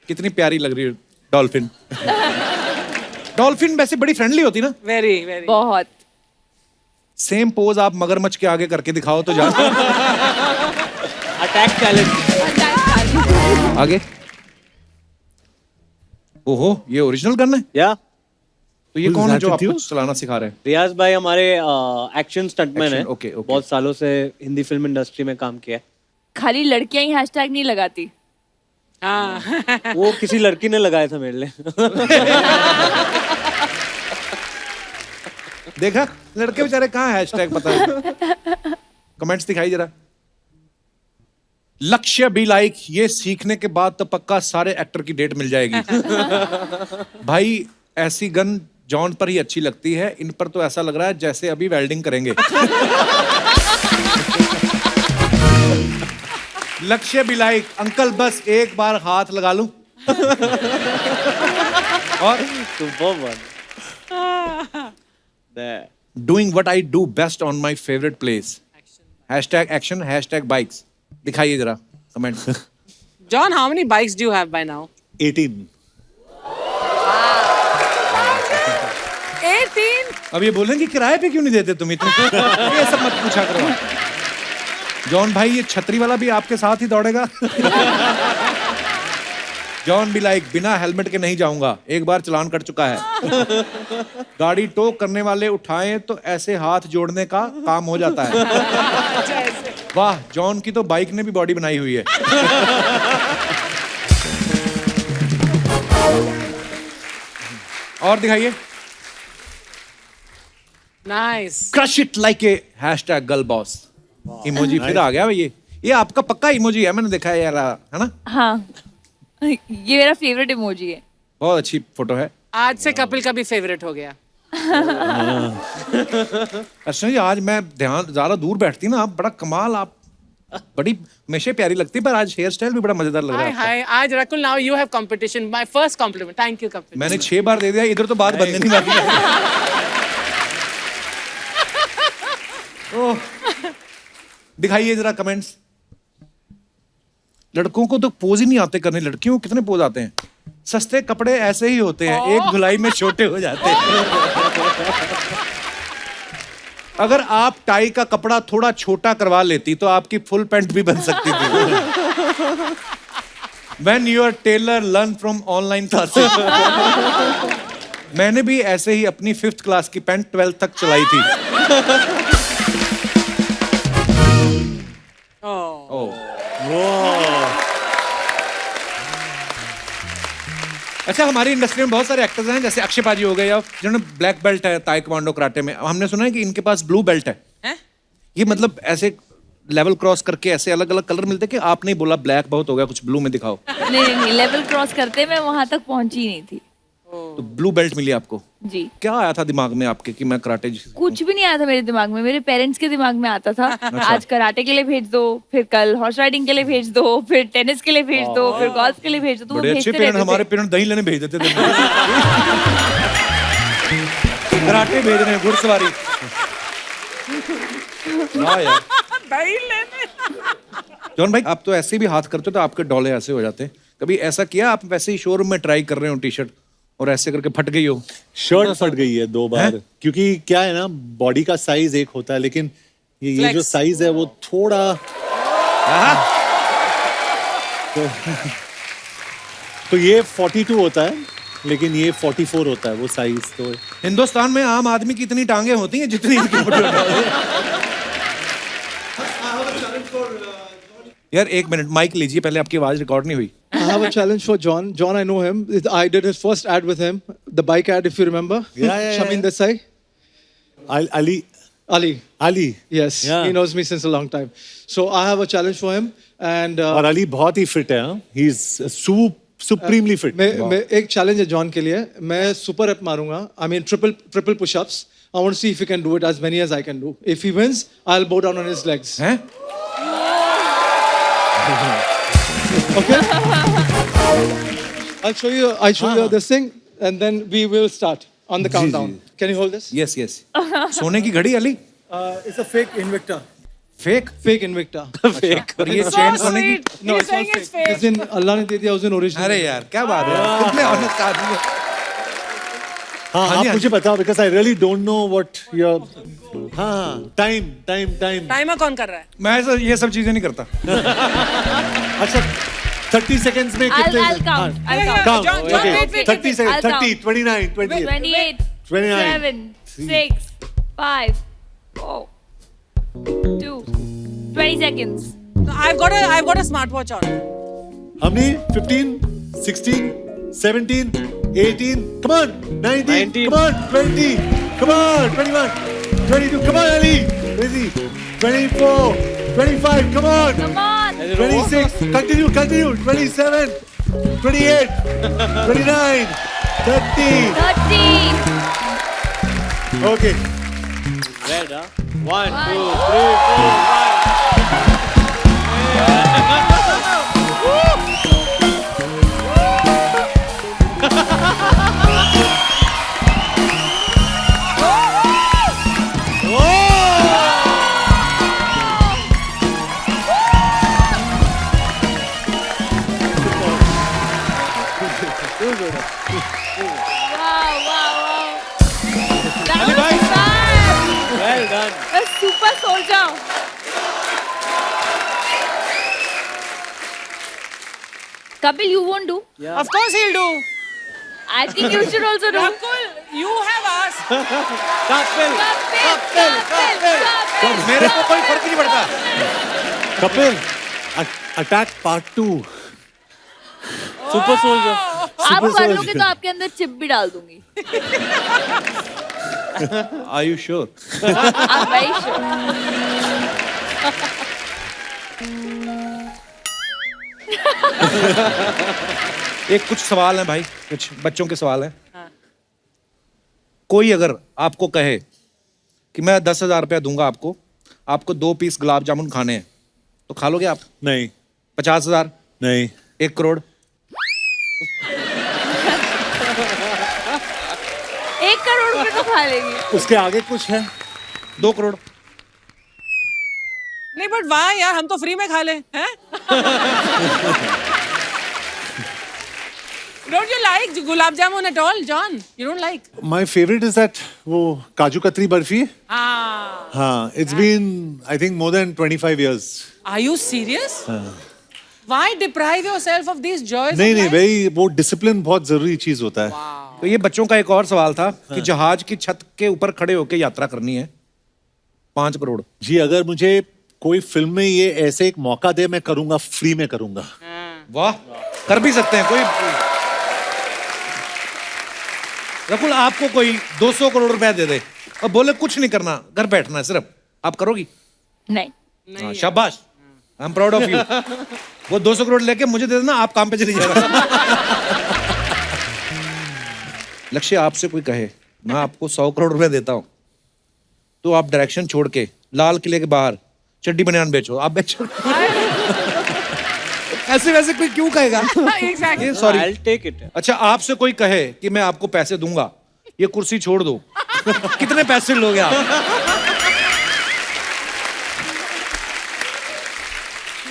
कितनी प्यारी लग रही है डॉल्फिन. डॉल्फिन वैसे बड़ी फ्रेंडली होती ना. Very, very. बहुत. सेम पोज आप मगरमच्छ के आगे करके दिखाओ तो ज्यादा. Attack challenge. आगे. ओहो, ये ओरिजिनल गन है. या तो ये Who's कौन है that जो with आपको you? चलाना सिखा रहे हैं? रियाज भाई हमारे एक्शन स्टंटमैन है. Action, okay, okay. बहुत सालों से हिंदी फिल्म इंडस्ट्री में काम किया है. खाली लड़कियां ही हैशटैग नहीं लगाती. हाँ. वो किसी लड़की ने लगाया था मेरे लिए. देखा, लड़के बेचारे कहाँ हैशटैग पता है. कमेंट्स दिखाई जरा. लक्ष्य बी लाइक, ये सीखने के बाद तो पक्का सारे एक्टर की डेट मिल जाएगी. भाई ऐसी गन जॉन पर ही अच्छी लगती है, इन पर तो ऐसा लग रहा है जैसे अभी वेल्डिंग करेंगे. लक्ष्य भी लाइक, अंकल बस एक बार हाथ लगा लूं. और super one. Doing what I do best on my favourite place. Hashtag action, hashtag bikes. दिखाइए जरा comment. John, how many bikes do you have by now? 18. 18. अब ये बोलेंगे किराए पे क्यों नहीं देते तुम इतने. ये सब मत पूछा करो. जॉन भाई ये छतरी वाला भी आपके साथ ही दौड़ेगा. जॉन भी लाइक, बिना हेलमेट के नहीं जाऊंगा, एक बार चलान कट चुका है. गाड़ी टो करने वाले उठाएं तो ऐसे हाथ जोड़ने का काम हो जाता है. वाह, जॉन की तो बाइक ने भी बॉडी बनाई हुई है. और दिखाइए. Nice. Crush it like a hashtag girl boss. Emoji फिर आ गया भाई. ये आपका पक्का इमोजी है, मैंने देखा है यार, है ना. हाँ. ये मेरा फेवरेट इमोजी है. बहुत अच्छी फोटो है. आज से कपिल का भी फेवरेट हो गया. अच्छा जी, आज मैं ध्यान ज्यादा दूर बैठती ना, आप बड़ा कमाल, आप बड़ी हमेशा प्यारी लगती, पर आज हेयर स्टाइल भी बड़ा मजेदार लग रहा Hi, है. hi. आज Rakul, now you have competition. My first compliment. Thank you, Kapil. मैंने 6 बार दे दिया, इधर तो बात बनने नहीं बाकी. ओह, दिखाइए जरा कमेंट्स. लड़कों को तो पोज ही नहीं आते करने, लड़कियों को कितने पोज आते हैं. सस्ते कपड़े ऐसे ही होते हैं, एक धुलाई में छोटे हो जाते हैं. अगर आप टाई का कपड़ा थोड़ा छोटा करवा लेती तो आपकी फुल पैंट भी बन सकती थी. When your tailor learn from online classes. मैंने भी ऐसे ही अपनी 5th क्लास की पैंट 12th तक चलाई थी. Oh. अच्छा, हमारी इंडस्ट्री में बहुत सारे एक्टर्स हैं, जैसे अक्षय पाजी हो गए, या जिन्होंने ब्लैक बेल्ट है ताइक्वांडो कराटे में. हमने सुना है कि इनके पास ब्लू बेल्ट है. हैं? ये मतलब ऐसे लेवल क्रॉस करके ऐसे अलग अलग कलर मिलते हैं कि आपने बोला ब्लैक बहुत हो गया, कुछ ब्लू में दिखाओ. नहीं, लेवल क्रॉस करते मैं वहां तक पहुंची नहीं थी. तो ब्लू बेल्ट मिली आपको. जी. क्या आया था दिमाग में आपके कि मैं कराटे कुछ भी नहीं आया था मेरे दिमाग में, मेरे पेरेंट्स के दिमाग में आता था. आज कराटे के लिए भेज दो, फिर कल हॉर्स राइडिंग के लिए भेज दो, फिर टेनिस के लिए भेज दो, फिर गोल्फ के लिए भेज दो. तो वो बड़े अच्छे भेजते पेरेंट, रहते हमारे थे. पेरेंट दही लेने भेज देते थे. कराटे भेज रहे हैं, घुड़सवारी. वाह यार. दही लेने. जॉन भाई, आप तो ऐसे भी हाथ करते हो तो आपके डोले ऐसे हो जाते हैं. कभी ऐसा किया आप वैसे ही शोरूम में ट्राई कर रहे हो टी शर्ट और ऐसे करके फट गई हो? शर्ट फट गई है 2 बार. क्योंकि क्या है ना, बॉडी का साइज एक होता है, लेकिन ये Flex. जो साइज है वो थोड़ा तो ये 42 होता है, लेकिन ये 44 होता है वो साइज. तो हिंदुस्तान में आम आदमी की इतनी टांगे होती हैं जितनी इनकी फोटो. यार एक मिनट माइक लीजिए, पहले आपकी आवाज रिकॉर्ड नहीं हुई. I have a challenge for John. John, I know him. I did his first ad with him, the bike ad, if you remember. Yeah. Shamin Desai. Ali. Ali. Ali. Yes, Yeah. he knows me since a long time. So I have a challenge for him, and और अली बहुत ही fit है. He's supremely fit. मैं एक challenge है John के लिए. मैं super rep मारूंगा. I mean triple push-ups. I want to see if he can do it as many as I can do. If he wins, I'll bow down on his legs. हैं? Okay? I'll show you this thing, and then we will start on the countdown. Can you hold this? Yes yes सोने की घड़ी Ali It's a fake Invicta. Fake Fake Invicta. और ये So chain सोने की sweet. No, He's it's not saying it's fake. fake. जिस दिन अल्लाह ने दे दिया उस दिन ओरिजिनल. अरे यार क्या बात है कितने ऑनेस्ट आदमी है हाँ हाँ आप जी, हाँ मुझे बताओ because I really don't know what your हाँ time. टाइमर कौन कर रहा है? मैं ये सब चीजें नहीं करता अच्छा 30 seconds में कितने I'll count. I'll count. count John, John, okay wait, wait, 30 seconds I'll 30 count. 29 28 28, 29 7, 6, 5, 4, 2, 20 seconds. I've got a smartwatch on. how many 15 16 17 18 come on 19 come on 20 come on 21 22 come on Ali 23 24 25 come on Come on. 26 continue 27 28 29 30 30. okay Red, huh? 1, 2, 3, 4, 5. Wow. That was fun. Well done. A super soldier. Kapil, you won't do. Of course he'll do. I think you should also do. Rakul, you have asked. Kapil. Kapil. मेरे को कोई फर्क नहीं पड़ता Kapil attack part 2 Super soldier. आप कर लोगे तो आपके अंदर चिप भी डाल दूंगी. Are you sure I'm very sure. एक कुछ सवाल है भाई कुछ बच्चों के सवाल हैं कोई अगर आपको कहे कि मैं 10,000 रुपया दूंगा आपको 2 पीस गुलाब जामुन खाने हैं तो खा लोगे आप नहीं 50,000 नहीं 1 करोड़ 1 करोड़ रुपए तो खा लेंगे. उसके आगे कुछ है 2 करोड़ नहीं बट वाह यार हम तो फ्री में खा ले हैं? Don't you like gulab jamun at all, John? You don't like? my favorite is that वो काजू कतरी बर्फी Ah. हाँ it's been I think more than 25 years Are you serious? Why deprive yourself of these joys? नहीं of नहीं life? very वो discipline बहुत जरूरी चीज होता है तो ये बच्चों का एक और सवाल था कि जहाज की छत के ऊपर खड़े होकर यात्रा करनी है 5 करोड़ जी अगर मुझे कोई फिल्म में ये ऐसे एक मौका दे मैं करूंगा फ्री में करूंगा वाह कर भी सकते हैं कोई रकुल आपको कोई 200 करोड़ रुपया दे दे और बोले कुछ नहीं करना घर बैठना है सिर्फ आप करोगी नहीं. हाँ, शाबाश I am proud of you वो 200 करोड़ लेके मुझे दे देना आप काम पे चली जाना लक्ष्य आपसे कोई कहे मैं आपको 100 करोड़ रुपया देता हूं तो आप डायरेक्शन छोड़ के लाल किले के बाहर चड्डी बनियान बेचो आप बेचो ऐसे वैसे कोई क्यों कहेगा Exactly. ये सॉरी I'll take it. अच्छा आपसे कोई कहे कि मैं आपको पैसे दूंगा ये कुर्सी छोड़ दो कितने पैसे लोगे आप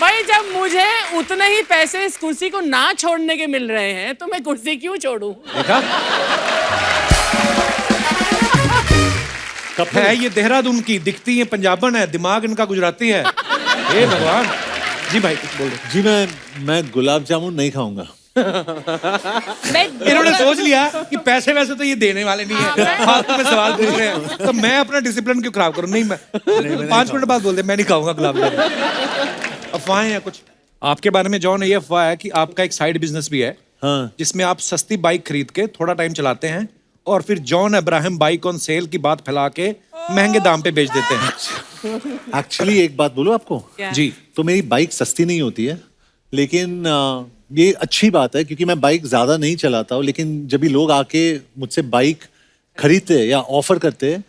भाई जब मुझे उतने ही पैसे इस कुर्सी को ना छोड़ने के मिल रहे हैं तो मैं कुर्सी क्यों छोड़ूं? देखा है ये देहरादून की दिखती है पंजाबन है दिमाग इनका गुजराती है हे भगवान जी भाई कुछ बोल रहे जी मैं गुलाब जामुन नहीं खाऊंगा मैं इन्होंने सोच लिया कि पैसे वैसे तो ये देने वाले नहीं है फालतू में सवाल पूछ रहे हैं तो मैं अपना डिसिप्लिन क्यों खराब करूं नहीं मैं 5 मिनट बाद बोल दे मैं नहीं खाऊंगा गुलाब जामुन अफवाहें हैं कुछ आपके बारे में जॉन ये अफवाह है कि आपका एक साइड बिजनेस भी है हाँ जिसमें आप सस्ती बाइक खरीद के थोड़ा टाइम चलाते हैं और फिर John Abraham bike on sale की बात फैला के महंगे दाम पे बेच देते हैं। एक्चुअली एक बात बोलूं आपको, क्या? जी, तो मेरी बाइक सस्ती नहीं होती है, लेकिन ये अच्छी बात है क्योंकि मैं बाइक ज्यादा नहीं चलाता हूँ, लेकिन जब भी लोग आके मुझसे बाइक खरीदते हैं या ऑफर करते हैं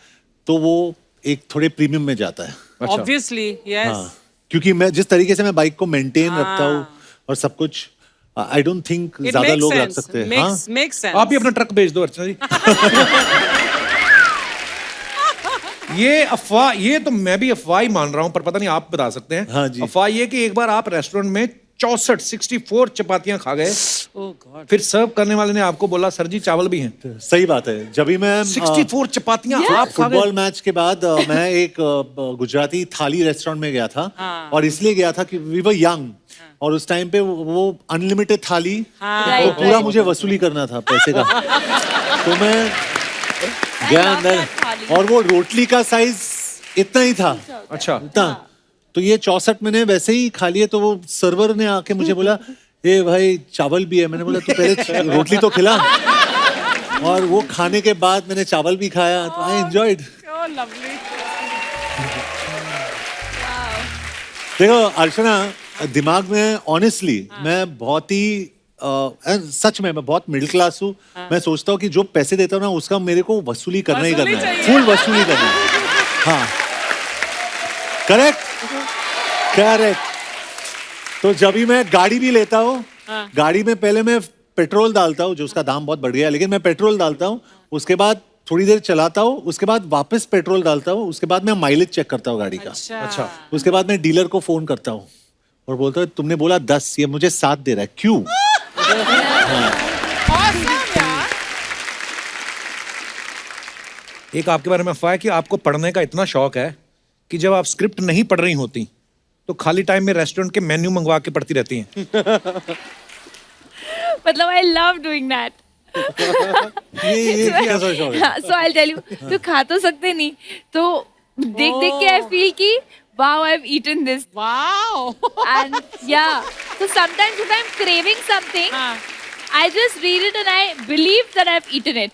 तो वो एक थोड़े प्रीमियम में जाता है। ऑब्वियसली यस हाँ, क्योंकि मैं जिस तरीके से मैं बाइक को मेंटेन रखता हूँ और सब कुछ, आई डोंट थिंक इट ज्यादा लोग रख मेक्स सकते सेंस हैं। हाँ, मेक्स सेंस आप भी अपना ट्रक बेच दो अर्चना जी। ये अफवाह, ये तो मैं भी अफवाह ही मान रहा हूं, पर पता नहीं आप बता सकते हैं। हाँ जी। अफवाह ये कि एक बार आप रेस्टोरेंट में 64 चपातियां खा गए, ओह गॉड फिर सर्व करने वाले ने आपको बोला सर जी चावल भी हैं। सही बात है। जब भी मैं 64 चपातियां आप खा फुटबॉल गए। मैच के बाद मैं एक गुजराती थाली रेस्टोरेंट में गया था, हाँ। और इसलिए गया था कि वी वर यंग, और उस टाइम पे वो अनलिमिटेड थाली, हाँ। वो पूरा मुझे वसूली करना था पैसे का। तो मैं गया love अंदर, that थाली। और वो रोटली का साइज इतना ही था, अच्छा, इतना। तो ये 64 मैंने वैसे ही खा लिए। तो वो सर्वर ने आके मुझे बोला, ए भाई चावल भी है। मैंने बोला तू पहले रोटली तो खिला। और वो खाने के बाद मैंने चावल भी खाया, तो आई एंजॉयड। सो लवली देखो अर्चना, दिमाग में ऑनेस्टली मैं बहुत ही सच में मैं बहुत मिडिल क्लास हूँ। मैं सोचता हूँ कि जो पैसे देता हूँ ना उसका मेरे को वसूली करना ही वसूली करना है, चाहिए। फुल वसूली करना है। हाँ, करेक्ट करेक्ट। तो जब भी मैं गाड़ी भी लेता हूँ, गाड़ी में पहले मैं पेट्रोल डालता हूँ, जो उसका दाम बहुत बढ़ गया है, लेकिन मैं पेट्रोल डालता हूँ, उसके बाद थोड़ी देर चलाता हूँ, उसके बाद वापस पेट्रोल डालता हूँ, उसके बाद मैं माइलेज चेक करता हूँ गाड़ी का। अच्छा उसके बाद मैं डीलर को फोन करता हूँ और बोलता हूँ तुमने बोला 10, ये मुझे 7 दे रहा है, क्यों? awesome यार एक आपके बारे में अफवाह है कि आपको पढ़ने का इतना शौक है कि जब आप स्क्रिप्ट नहीं पढ़ रही होती तो खाली टाइम में रेस्टोरेंट के मेन्यू मंगवा के पढ़ती रहती हैं। मतलब आई लव डूइंग दैट। ये कैसा शौक है? सो आई टेल यू, तो खा तो सकते नहीं, तो देख देख के आई फील कि wow, I've eaten this. wow And yeah, so sometimes if I'm craving something, हाँ. I just read it and I believe that I've eaten it.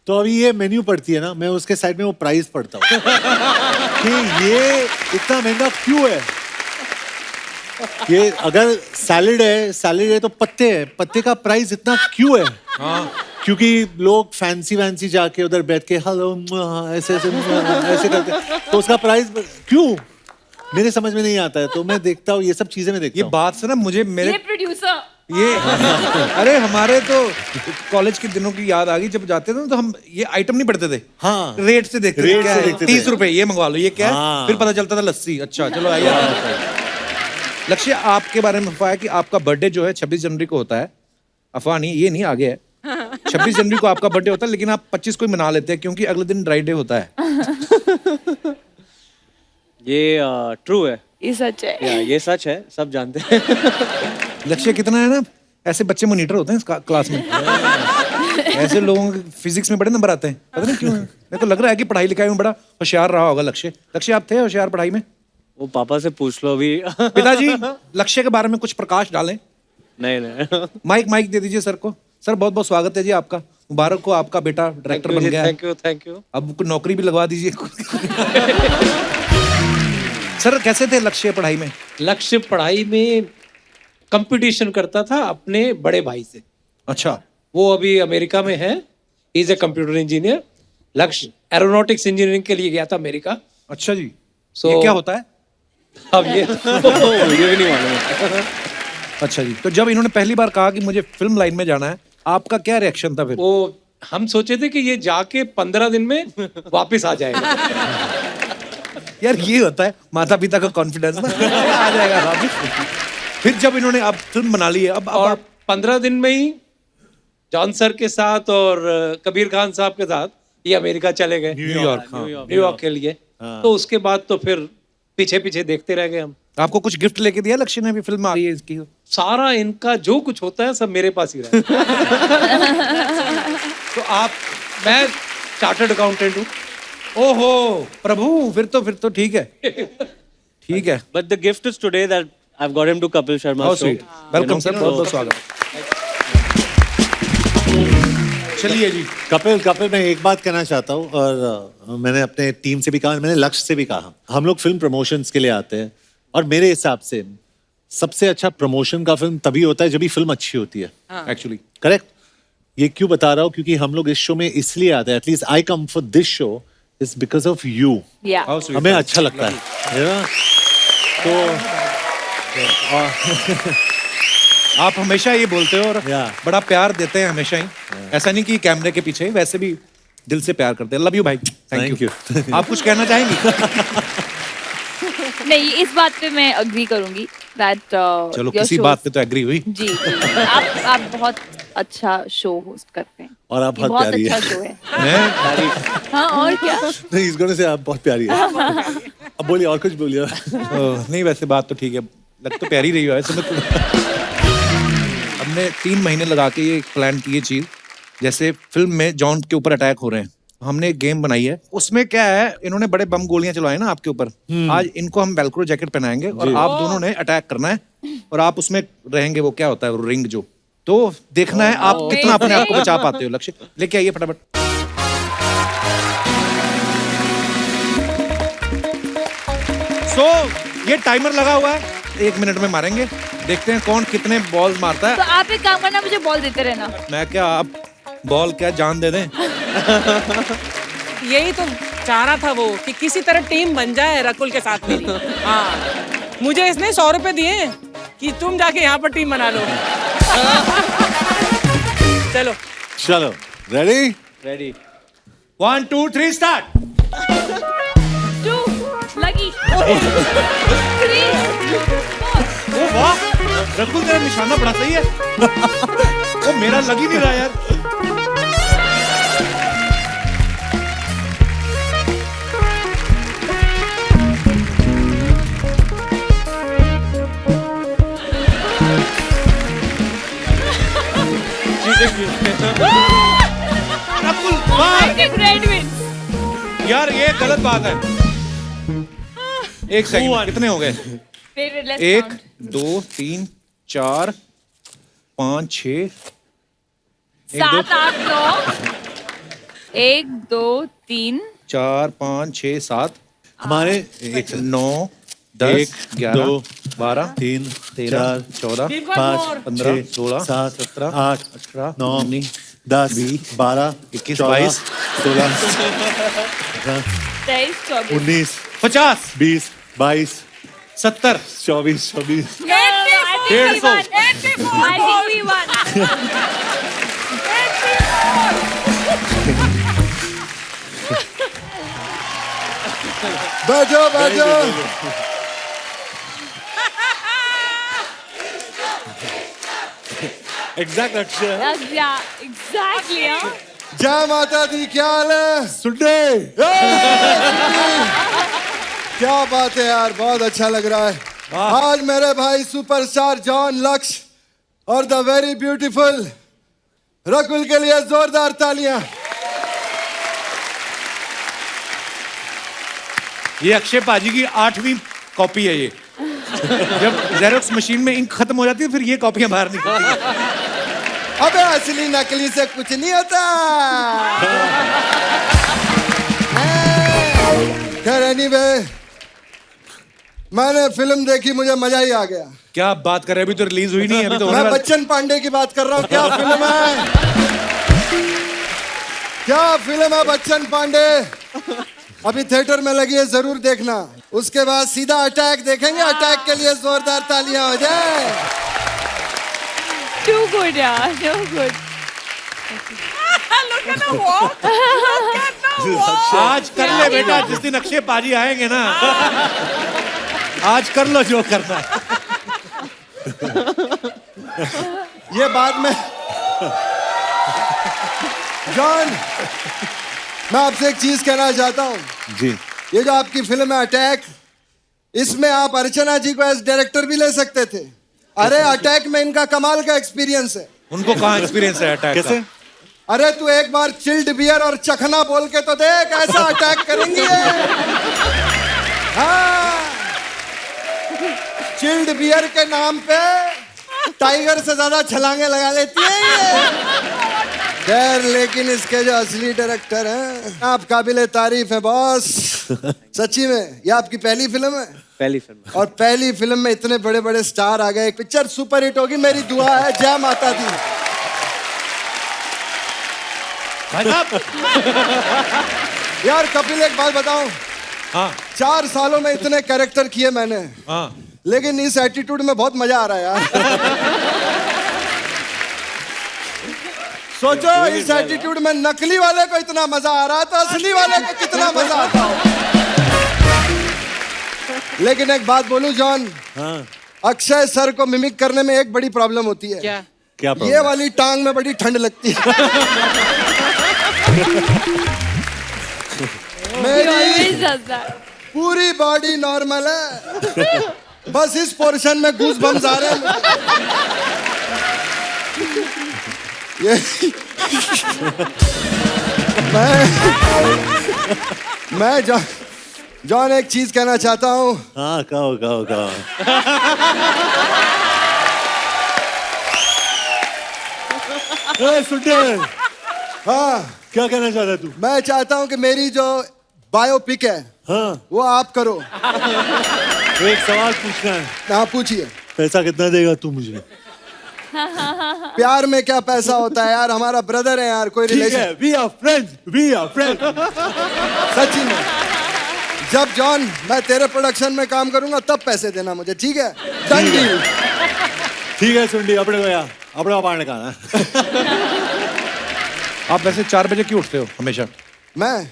तो अभी ये मेन्यू पढ़ती है ना, मैं उसके साइड में वो प्राइस पढ़ता हूँ कि ये इतना महंगा क्यों है। ये अगर सैलेड है तो पत्ते है, पत्ते का प्राइस इतना क्यों है? हाँ, क्योंकि लोग फैंसी वैंसी जाके उधर बैठ के हेलो ऐसे ऐसे करते, तो उसका प्राइस क्यों मेरे समझ में नहीं आता है। तो मैं देखता हूँ ये सब चीजें, मैं देखता ये हूँ। बात से ना मुझे मेरे ये प्रोड्यूसर ये अरे हमारे तो कॉलेज के दिनों की याद आ गई। जब जाते थे ना तो हम ये आइटम नहीं पढ़ते थे, हाँ, रेट से देखते थे, रेट क्या से है? देखते थे। 30 रुपए ये मंगवा लो, ये क्या है? हाँ। फिर पता चलता था लस्सी। अच्छा चलो आइए। लक्ष्य, आपके बारे में अफवाह है कि आपका बर्थडे जो है 26 जनवरी को होता है। अफवाह नहीं, ये नहीं, आगे है। 26 जनवरी को आपका बर्थडे होता है, लेकिन आप 25 को ही मना लेते हैं क्योंकि अगले दिन ड्राई डे होता है। ये ट्रू है, ये सच है। या ये सच है, सब जानते हैं। लक्ष्य कितना है ना, ऐसे बच्चे मॉनिटर होते हैं इस क्लास में। ऐसे लोगों के फिजिक्स में बड़े नंबर आते हैं, पता नहीं क्यों। मेरे को लग रहा है कि पढ़ाई लिखाई में बड़ा होशियार रहा होगा लक्ष्य। लक्ष्य, आप थे होशियार पढ़ाई में? वो पापा से पूछ लो अभी। पिताजी, लक्ष्य के बारे में कुछ प्रकाश डालें। नहीं माइक दे दीजिए सर को। सर बहुत बहुत स्वागत है जी आपका, मुबारक हो, आपका बेटा डायरेक्टर बन गया है। Thank you. अब कोई नौकरी भी लगवा दीजिए। सर कैसे थे लक्ष्य पढ़ाई में? लक्ष्य पढ़ाई में कंपटीशन करता था अपने बड़े भाई से। अच्छा, वो अभी अमेरिका में है, इज ए कंप्यूटर इंजीनियर। लक्ष्य एरोनॉटिक्स इंजीनियरिंग के लिए गया था अमेरिका। अच्छा जी। So- ये क्या होता है? अब ये मुझे भी नहीं मालूम। अच्छा जी। तो जब इन्होंने पहली बार कहा कि मुझे फिल्म लाइन में जाना है, आपका क्या रिएक्शन था फिर? वो हम सोचे थे कि ये जाके 15 दिन में वापस आ जाएगा। यार ये होता है माता पिता का कॉन्फिडेंस ना, आ जाएगा वापिस। फिर जब इन्होंने अब फिल्म बना ली है, अब और आप 15 दिन में ही जॉन सर के साथ और कबीर खान साहब के साथ ये अमेरिका चले गए, न्यूयॉर्क। हाँ। न्यूयॉर्क के लिए। तो उसके बाद तो फिर पीछे पीछे देखते रह गए हम। आपको कुछ गिफ्ट लेके दिया लक्ष्य ने भी? फिल्म आ रही है इसकी। सारा इनका जो कुछ होता है सब मेरे पास ही रहता है। तो आप, मैं चार्टर्ड अकाउंटेंट हूँ। ओहो प्रभु, फिर तो ठीक है। ठीक है। But the gift is today that I've got him to Kapil Sharma How show. sweet. Welcome sir, बहुत बहुत स्वागत। चलिए जी। कपिल मैं एक बात कहना चाहता हूँ और मैंने अपने टीम से भी कहा, मैंने लक्ष्य से भी कहा, हम लोग फिल्म प्रमोशंस के लिए आते हैं और मेरे हिसाब से सबसे अच्छा प्रमोशन का फिल्म तभी होता है जब भी फिल्म अच्छी होती है। Actually correct. ये क्यों बता रहा हूँ, क्योंकि हम लोग इस शो में इसलिए आते हैं, at least I come for this show is because of you. या हमें अच्छा लगता है ना? तो आप हमेशा ये बोलते हो और Yeah. बड़ा प्यार देते हैं हमेशा ही। ऐसा नहीं कि कैमरे के पीछे ही, वैसे भी दिल से प्यार करते हैं। लव यू भाई। Thank you. आप कुछ कहना चाहेंगी? नहीं, इस बात पे मैं अग्री करूंगी दैट चलो किसी बात पे तो एग्री हुई। जी आप बहुत अच्छा शो होस्ट करते हैं और आप ये बहुत प्यारी अच्छा है। शो है। मैं हाँ, और क्या? नहीं, इस गाने से आप बहुत प्यारी है। अब बोलिए और कुछ बोलिए। नहीं, वैसे बात तो ठीक है, लग तो प्यारी रही हो ऐसे में। हमने 3 महीने लगा के ये प्लान की ये चीज, जैसे फिल्म में जॉन के ऊपर अटैक हो रहे हैं, हमने एक गेम बनाई है। उसमें क्या है, इन्होंने बड़े बम गोलियां चलवाए ना आपके ऊपर, आज इनको हम वेलक्रो जैकेट पहनाएंगे और आप दोनों ने अटैक करना है और आप उसमें रहेंगे, वो क्या होता है रिंग जो, तो देखना है आप कितना अपने आप को बचा पाते हो। लक्ष्य लेके आइए फटाफट। सो ये टाइमर लगा हुआ है, 1 मिनट में मारेंगे, देखते हैं कौन कितने बॉल मारता है। तो आप एक काम करना, मुझे बॉल देते रहना। मैं क्या, आप बॉल क्या जान दे दें? यही तो चाह रहा था वो कि किसी तरह टीम बन जाए रकुल के साथ मेरी। हाँ, मुझे इसने 100 रुपए दिए कि तुम जाके यहाँ पर टीम बना लो। चलो चलो, रेडी? रेडी। 1 2 3 स्टार्ट। 2 लगी 3 4 ओ वाह, रकुल तेरा निशाना बड़ा सही है। ओ मेरा लग ही नहीं रहा यार। रकुल वाह ग्रेट विन। यार, ये गलत बात है। एक सेकंड, कितने हो गए? 1 2 3 4 5 6 7 8 9 1 2 3 4 5 6 7 हमारे 9 10 11 2 12 3 13 14 We've got 5 more. 15 16 7 17 8 18 9 19 10 20 12 21 14 22 16 23 24 19 50 20 22 70 24 26 I think we won. बैठो बैठो। एग्जैक्ट अक्षर। Yeah, exactly. Huh? जय माता दी, क्या हाल है? सुनने क्या बात है यार, बहुत अच्छा लग रहा है। आज मेरे भाई सुपरस्टार जॉन लक्ष्य और द वेरी ब्यूटीफुल रकुल के लिए जोरदार तालियां। ये अक्षय पाजी की 8वीं कॉपी है ये। जब जेरोक्स मशीन में इंक खत्म हो जाती है फिर ये कॉपियां बाहर निकलती है। अबे असली नकली से कुछ नहीं होता। खैर एनीवे, मैंने फिल्म देखी, मुझे मजा ही आ गया। क्या बात कर रहे हैं, अभी तो रिलीज हुई नहीं है, अभी तो होने मैं वाला- बच्चन पांडे की बात कर रहा हूँ। क्या फिल्म है, क्या फिल्म है बच्चन पांडे। अभी थिएटर में लगी है, जरूर देखना। उसके बाद सीधा अटैक देखेंगे। अटैक के लिए जोरदार तालियां हो जाए। Too good, yeah. Too good. Look at the wall. Look at the wall. आज कर ले बेटा, जिस दिन अक्षय पाजी आएंगे ना, आज कर लो जो करना है। ये बाद में जॉन, मैं आपसे एक चीज कहना चाहता हूँ। जी। ये जो आपकी फिल्म है अटैक, इसमें आप अर्चना जी को एज डायरेक्टर भी ले सकते थे। अरे अटैक में इनका कमाल का एक्सपीरियंस है। उनको कहाँ एक्सपीरियंस है अटैक कैसे? का? अरे तू एक बार चिल्ड बियर और चखना बोल के तो देख, ऐसा अटैक करेंगे। हाँ, चिल्ड बियर के नाम पे टाइगर से ज्यादा छलांगे लगा लेती है ये। खैर लेकिन इसके जो असली डायरेक्टर हैं आप काबिले तारीफ है बॉस। सच्ची में ये आपकी पहली फिल्म है? पहली फिल्म। और पहली फिल्म में इतने बड़े बड़े स्टार आ गए, पिक्चर सुपर हिट होगी, मेरी दुआ है। जय माता दी। भाई साहब। यार कपिल एक बात बताऊं, हाँ 4 सालों में इतने कैरेक्टर किए मैंने, हाँ लेकिन इस एटीट्यूड में बहुत मजा आ रहा है यार। सोचो इस एटीट्यूड में नकली वाले को इतना मजा आ रहा है तो असली वाले को कितना मजा आता हो। लेकिन एक बात बोलूं जॉन, हाँ अक्षय सर को मिमिक करने में एक बड़ी प्रॉब्लम होती है। क्या? क्या ये problem? वाली टांग में बड़ी ठंड लगती है। मेरी Always does that. पूरी बॉडी नॉर्मल है, बस इस पोर्शन में गूज बम्स आ रहे हैं ये मैं जॉन एक चीज कहना चाहता हूँ। हाँ कहो कहो कहो। सुनते हाँ क्या कहना चाहता है तू? मैं चाहता हूँ कि मेरी जो बायोपिक है हाँ वो आप करो। एक सवाल पूछना है। हाँ पूछिए। पैसा कितना देगा तू मुझे? प्यार में क्या पैसा होता है यार, हमारा ब्रदर है यार, कोई ठीक रिलेशन। है, we are friends, we are friends। सच्ची में जब जॉन मैं तेरे प्रोडक्शन में काम करूंगा तब पैसे देना मुझे, ठीक है? Done deal. ठीक है सुंडी, अपने को या अपने को पाने का ना। आप वैसे 4 बजे क्यों उठते हो हमेशा? मैं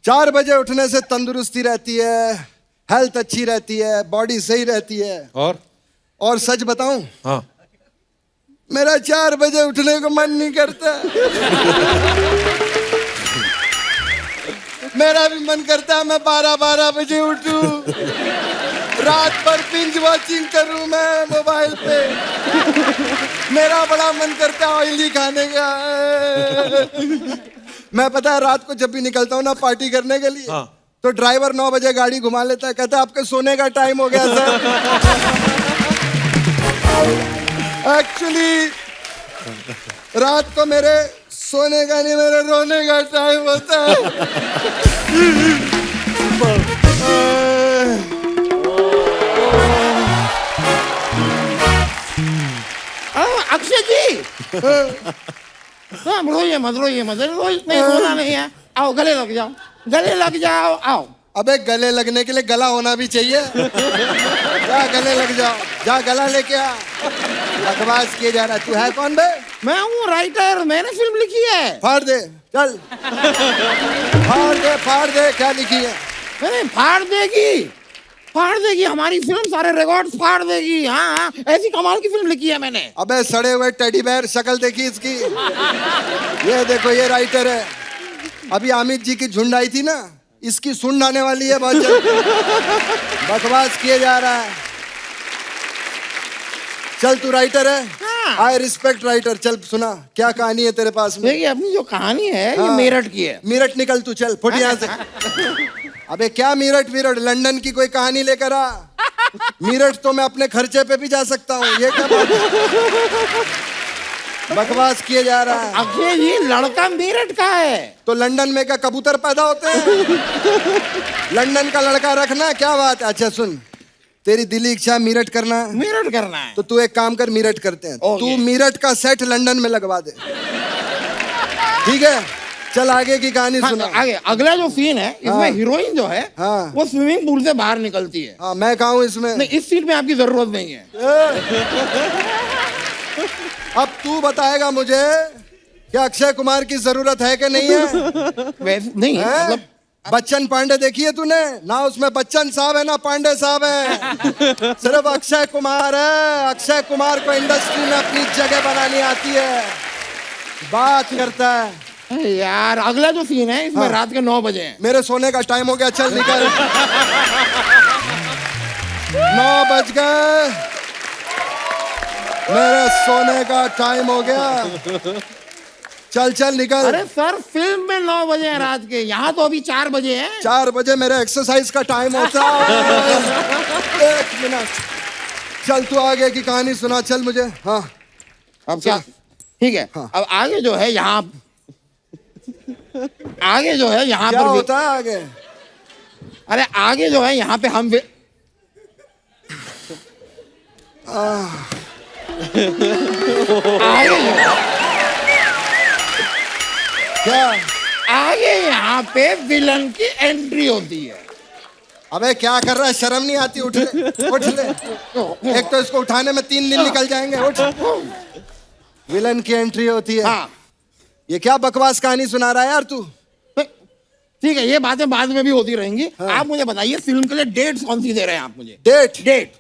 4 बजे उठने से तंदुरुस्ती रहती है, हेल्थ अच्छी रहती है, बॉडी सही रहती है। और सच बताऊं, हाँ मेरा 4 बजे उठने को मन नहीं करता। मेरा भी मन करता है मैं 12 बजे उठूं, रात भर बिंज वॉचिंग करूं मैं मोबाइल पे। मेरा बड़ा मन करता है ऑयली खाने का। मैं पता है रात को जब भी निकलता हूँ ना पार्टी करने के लिए, हाँ। तो ड्राइवर 9 बजे गाड़ी घुमा लेता है, कहता है आपके सोने का टाइम हो गया सर। एक्चुअली रात को मेरे सोने का नहीं, मेरे रोने का टाइम होता है। अक्षय जी हाँ रोइए मत नहीं रोना नहीं है। आओ गले लग जाओ आओ। अबे गले लगने के लिए गला होना भी चाहिए। जा गले लग जाओ, जा गला लेके आ। बकवास किए जा रहा है। तू है कौन बे? मैं हूँ राइटर, मैंने फिल्म लिखी है। फाड़ दे चल। फाड़ दे क्या लिखी है? नहीं फाड़ देगी हमारी फिल्म, सारे रिकॉर्ड्स फाड़ देगी। हाँ ऐसी कमाल की फिल्म लिखी है मैंने। अबे सड़े हुए टेडी बेयर, शक्ल देखी इसकी। ये देखो ये राइटर है। अभी अमित जी की झुंड आई थी ना, इसकी सुंड आने वाली है बहुत जल्द। बकवास किए जा रहा है। चल तू राइटर है, आई रिस्पेक्ट राइटर। चल सुना क्या कहानी है तेरे पास में? देखिए अपनी जो कहानी है ये हाँ। मेरठ की है। मेरठ निकल तू, चल फुट यहाँ से। अबे क्या मेरठ लंदन की कोई कहानी लेकर आ। मेरठ तो मैं अपने खर्चे पे भी जा सकता हूँ। ये क्या बात है? बकवास किए जा रहा है। अक्षय जी लड़का मेरठ का है तो लंदन में क्या कबूतर पैदा होते हैं? लंदन का लड़का रखना क्या बात है? अच्छा सुन, तेरी दिली इच्छा मेरठ करना है तो तू एक काम कर, मेरठ करते हैं। तू मेरठ का सेट लंदन में लगवा दे, ठीक है? चल आगे की कहानी सुना। आगे अगला जो सीन है इसमें हीरोइन जो है वो स्विमिंग पूल से बाहर निकलती है। हाँ मैं कहा हूँ इसमें। नहीं इस सीन में आपकी जरूरत नहीं है। अब तू बताएगा मुझे कि अक्षय कुमार की जरूरत है कि नहीं है? वैसे नहीं है हैं? मतलब बच्चन पांडे देखी है तूने ना? उसमें बच्चन साहब है ना पांडे साहब है। सिर्फ अक्षय कुमार है। अक्षय कुमार को इंडस्ट्री में अपनी जगह बनानी आती है, बात करता है। यार अगला जो सीन है इसमें रात के 9 बजे है। मेरे सोने का टाइम हो गया, चल निकल। 9 बज गए, मेरे सोने का टाइम हो गया। चल निकल। अरे सर फिल्म में 9 बजे है रात के, यहाँ तो अभी 4 बजे है। 4 बजे मेरे एक्सरसाइज का टाइम होता है। 1 मिनट। चल तू आगे की कहानी सुना, चल मुझे। हाँ अब क्या ठीक है, अब आगे जो है यहाँ, आगे जो है यहाँ क्या पर होता है आगे? अरे आगे जो है यहाँ पे हम आगे जो है, क्या? आगे यहाँ पे विलन की एंट्री होती है। अबे क्या कर रहा है, शर्म नहीं आती? उठ ले, उठ ले। एक तो इसको उठाने में 3 दिन निकल जाएंगे। उठ। विलन की एंट्री होती है। हाँ, ये क्या बकवास कहानी सुना रहा है यार तू? ठीक है, ये बातें बाद में भी होती रहेंगी। आप मुझे बताइए फिल्म के लिए डेट्स कौन सी दे रहे हैं आप मुझे? डेट? डेट